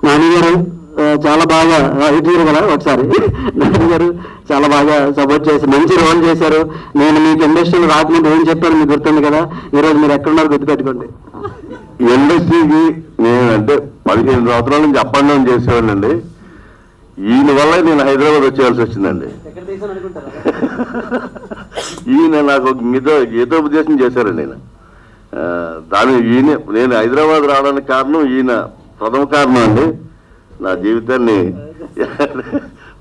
Nani గారు చాలా బాగా ఇటీరు కదా ఒకసారి నాని గారు చాలా బాగా సపోర్ట్ చేసి మంచి రోల్ చేశారు. నేను మీకు ఇండస్ట్రీలో రాకముందు ఏం చెప్పాను మీకు గుర్తుంది కదా, ఈరోజు మీరు ఎక్కడున్నారు గుర్తుపెట్టుకోండి. ఇండస్ట్రీకి నేను అంటే 15 సంవత్సరాల నుంచి అప్ అండ్ డౌన్ చేసేవాడినండి. ఈయన వల్ల నేను హైదరాబాద్ వచ్చేయాల్సి వచ్చిందండి. ఈయన నాకు ఒక గీతోపదేశం చేశారండి. నేను హైదరాబాద్ రావడానికి కారణం ఈయన ప్రథమ కారణం అండి. నా జీవితాన్ని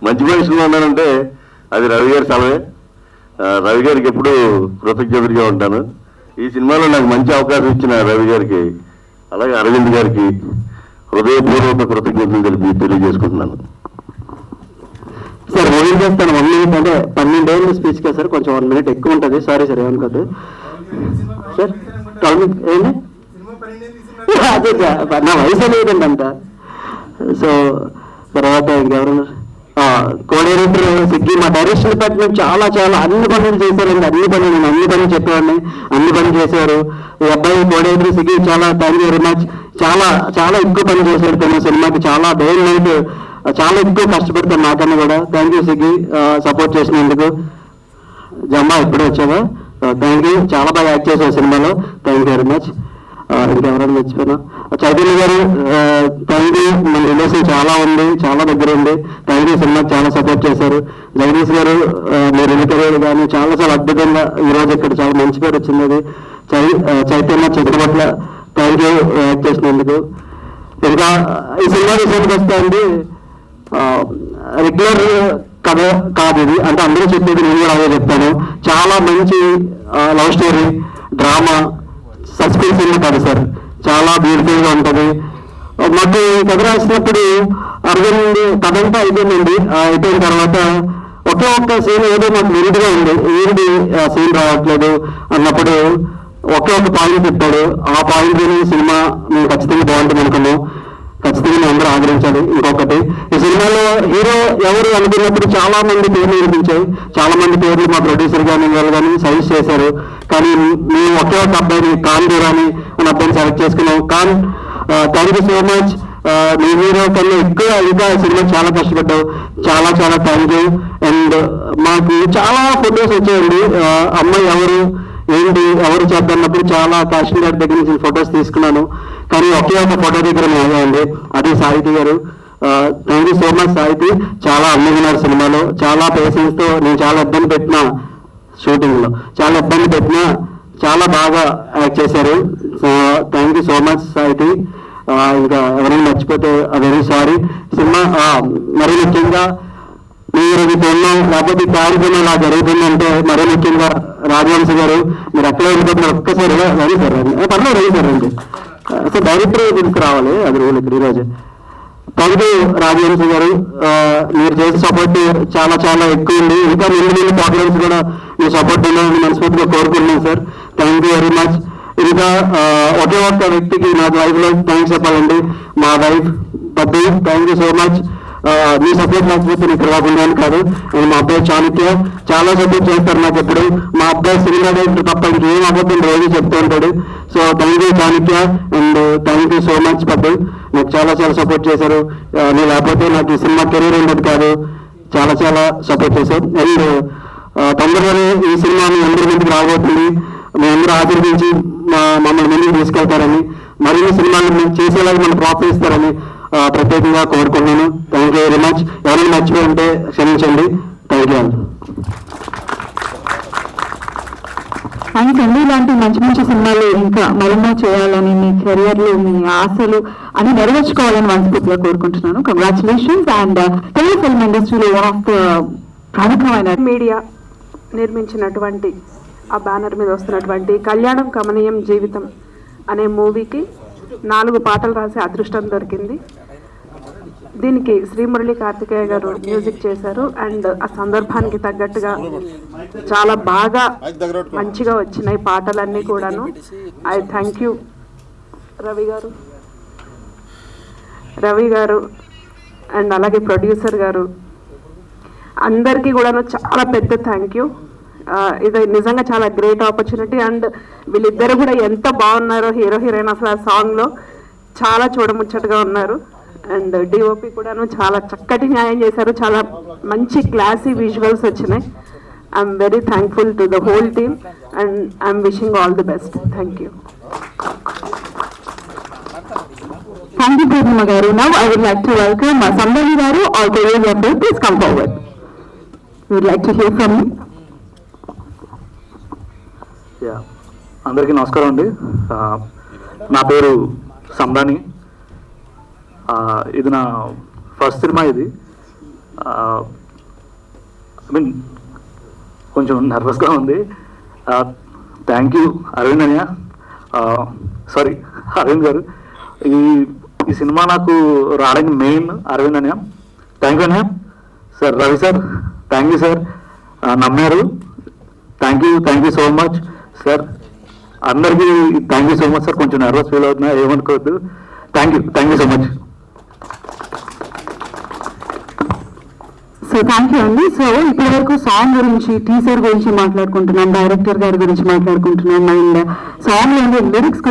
మంచి మనిషిగా ఉన్నానంటే అది రవి గారి సెలవే. రవి గారికి ఎప్పుడూ కృతజ్ఞతగా ఉంటాను. ఈ సినిమాలో నాకు మంచి అవకాశం ఇచ్చిన రవి గారికి, అలాగే అరవింద్ గారికి హృదయపూర్వక కృతజ్ఞతలు తెలియజేసుకుంటున్నాను. సార్ రివీల్ చేస్తాను 1 minute, అంటే 12 ఏళ్ళ స్పీచ్ కదా సార్, కొంచెం 1 minute ఎక్కువ ఉంటుంది. Sorry sir, ఏమనుకోద్దు sir. 12 ఏంటి అదే నా వయసు లేదండి అంత. సో తర్వాత ఇంకెవరన్నా కోఆర్డినేటర్ సిగ్గి, మా డైరెక్షన్ డిపార్ట్మెంట్ చాలా చాలా అన్ని పనులు చేశారండి. నేను అన్ని పనులు చెప్పేవాడిని, అన్ని పనులు చేశారు. ఈ అబ్బాయి కోఆర్డినేటర్ సిగ్గి చాలా థ్యాంక్ యూ వెరీ మచ్. చాలా చాలా ఎక్కువ పని చేశారు తన సినిమాకి, చాలా డే నైట్ చాలా ఎక్కువ కష్టపడతాను నాకన్నా కూడా. థ్యాంక్ యూ సిగ్గి, సపోర్ట్ చేసినందుకు. జమ్మా ఇప్పుడే వచ్చావా, థ్యాంక్ యూ, చాలా బాగా యాక్ట్ చేశారు సినిమాలో, థ్యాంక్ యూ వెరీ మచ్. ఇంకెవరైనా మర్చిపోయినా, చైతన్య గారు థ్యాంక్ యూ, మన రిలేషన్ చాలా ఉంది, చాలా దగ్గర ఉంది, థ్యాంక్ యూ, సినిమాకి చాలా సపోర్ట్ చేశారు. జగదీష్ గారు మీరు ఎన్నికలు కానీ చాలా చాలా అద్భుతంగా ఈరోజు ఇక్కడ చాలా మంచి పేరు వచ్చింది. అది చైతన్య చిత్రపట్ల థ్యాంక్ యూ యాక్ట్ చేసినందుకు. ఇంకా ఈ సినిమా విషయానికి వస్తే అండి, రెగ్యులర్ కథ కాదు ఇది, అంటే అందరూ చెప్పేది నేను కూడా అదే చెప్తాను. చాలా మంచి love story, drama, suspense cinema కాదు సార్, చాలా బ్యూటిఫుల్ గా ఉంటుంది. మాకు కథ రాసినప్పుడు అరవింద్ కథ అంతా అయిపోయిందండి. అయిపోయిన తర్వాత ఒకే ఒక్క సీన్ ఏదో మాకు విరుడుగా ఉంది, ఏంటి సీన్ రావట్లేదు అన్నప్పుడు ఒకే ఒక పాయింట్ చెప్పాడు. ఆ పాయింట్ సినిమా మేము ఖచ్చితంగా బాగుంటుంది అనుకున్నాం, ఖచ్చితంగా మేము అందరూ ఆదరించాలి. ఇంకొకటి, ఈ సినిమాలో హీరో ఎవరు అనుకున్నప్పుడు చాలా మంది పేర్లు వినిపించాయి, చాలా మంది పేర్లు మా ప్రొడ్యూసర్ కానీ వాళ్ళు కానీ సజెస్ట్ చేశారు. కానీ మేము ఒకే ఒక అబ్బాయిని ఖాన్ దూరాని అని అబ్బాయిని సెలెక్ట్ చేసుకున్నాం. Khan, thank you so much. Me hero కన్నా ఎక్కువ ఇంకా సినిమా చాలా కష్టపడ్డావు, చాలా చాలా థ్యాంక్ యూ. అండ్ మాకు చాలా ఫొటోస్ వచ్చాయండి, అమ్మాయి ఎవరు ఏంటి ఎవరు చేద్దన్నప్పుడు చాలా కాశ్మీర్ గారి దగ్గర నుంచి ఫొటోస్ తీసుకున్నాను. కానీ ఒకే ఒక ఫోటో దగ్గర అయ్యాయండి, అది Sahithi garu. Thank you so much Sahithi, చాలా అమ్ముకున్నారు సినిమాలో, చాలా పేషెన్స్ తో. నేను చాలా ఇబ్బంది పెట్టిన షూటింగ్ లో, చాలా ఇబ్బంది పెట్టినా చాలా బాగా యాక్ట్ చేశారు. So thank you so much Sahithi. ఇంకా ఎవరైనా మర్చిపోతే వెరీ సారీ. సినిమా మరీ ముఖ్యంగా మీరు ఇది పొందాం లేకపోతే కార్యక్రమం ఇలా జరుగుతుందంటే మరీ ముఖ్యంగా రాజవంశ గారు, మీరు ఎక్కడ వెళ్ళిపోతున్నారు ఒక్కసారి రవి సార్ పర్లేదు రవి సార్ అండి. సో డైరెక్టర్ తీసుకురావాలి, అది రూల్ ఇక్కడ ఈరోజు. థ్యాంక్ యూ రాజవంశ గారు, మీరు చేసే సపోర్ట్ చాలా చాలా ఎక్కువ ఉంది. ఇంకా ముందు ప్రోగ్రామ్స్ కూడా మీ సపోర్ట్ ఉండాలని మనస్ఫూర్తిగా కోరుకుంటున్నాను sir. Thank you very much. ఇంకా ఒకే ఒక్క వ్యక్తికి నాకు లైఫ్ లో థ్యాంక్స్ చెప్పాలండి, మా వైఫ్ పద్దు. Thank you so much. Me support లేకపోతే నేను ఇక్కడ రాకుండాను కాదు. నేను మా అబ్బాయి చాణక్య చాలా సపోర్ట్ చేస్తారు నాకు ఎప్పుడు. మా అబ్బాయి సినిమా డైరెక్టర్ తప్ప ఇంకేం అబద్ధం రోజు చెప్తూ ఉంటాడు. So thank you Chanakya and thank you so much పద్దు, నాకు చాలా చాలా సపోర్ట్ చేశారు. నేను లేకపోతే నాకు ఈ సినిమా కెరీర్ ఉండదు కాదు, చాలా చాలా సపోర్ట్ చేశారు. అండ్ తొందరగానే ఈ సినిమా మీ అందరి ముందుకు రాబోతుంది, మీ అందరూ ఆశీర్వదించి మమ్మల్ని ముందుకు తీసుకెళ్తారని, మరిన్ని సినిమాలు చేసేలాగా మనం ప్రోత్సహిస్తారని ప్రత్యేకంగా కోరుకున్నాను. Thank you very much. ఎవరైనా మర్చిపోయి ఉంటే క్షమించండి. Thank you. థ్యాంక్స్ అండి. ఇలాంటి మంచి మంచి సినిమాలు ఇంకా మరెన్నో చేయాలని, మీ కెరియర్లు, మీ ఆశలు అన్ని నెరవేర్చుకోవాలని మనస్ఫూర్తిగా కోరుకుంటున్నాను. కంగ్రాచులేషన్స్. అండ్ తెలుగు ఫిల్మ్ ఇండస్ట్రీలో వన్ ఆఫ్ ద ప్రముఖమైన మీడియా నిర్మించినటువంటి ఆ బ్యానర్ మీద వస్తున్నటువంటి కళ్యాణం కమనీయం జీవితం అనే మూవీకి 4 పాటలు రాసే అదృష్టం దొరికింది. దీనికి శ్రీమురళి కార్తికేయ గారు మ్యూజిక్ చేశారు. అండ్ ఆ సందర్భానికి తగ్గట్టుగా చాలా బాగా మంచిగా వచ్చినాయి పాటలన్నీ కూడాను. ఐ థ్యాంక్ యూ రవి గారు అండ్ అలాగే ప్రొడ్యూసర్ గారు అందరికీ కూడాను చాలా పెద్ద థ్యాంక్ యూ. ఇది నిజంగా చాలా గ్రేట్ ఆపర్చునిటీ. అండ్ వీళ్ళిద్దరు కూడా ఎంత బాగున్నారో, హీరో హీరోయిన్ అసలు ఆ సాంగ్లో చాలా చూడముచ్చటగా ఉన్నారు. అండ్ డిఓపి కూడాను చాలా చక్కటి న్యాయం చేశారు. చాలా మంచి క్లాసీ విజువల్స్ వచ్చినాయి. I'm very thankful to the whole team and I'm wishing all the best. Thank you. Thank you, Purnima garu. Now I would like to welcome Sambhavi garu or choreographer. Please come forward. We would like to hear from you. అందరికీ నమస్కారం అండి. నా పేరు సంబాని. ఇది నా first cinema. ఇది I mean కొంచెం నర్వస్గా ఉంది. థ్యాంక్ యూ అరవింద్ అన్నయ్య, సారీ అరవింద్ గారు. ఈ సినిమా నాకు రావడానికి మెయిన్ అరవింద్ అన్నయ్య. థ్యాంక్ యూ అన్నయ్య. Sir Ravi sir thank you sir, నమ్మారు. Thank you so much sir. అందరికీ thank you so much sir. కొంచెం నర్వస్ ఫీల్ అవుతున్నా, ఏమనుకోవద్దు. Thank you so much. So thank you అండి. సో ఇప్పటి వరకు సాంగ్ గురించి, టీజర్ గురించి మాట్లాడుకుంటున్నాం, డైరెక్టర్ గారి గురించి మాట్లాడుకుంటున్నాం, అండ్ సాంగ్ లోని లిరిక్స్ గురించి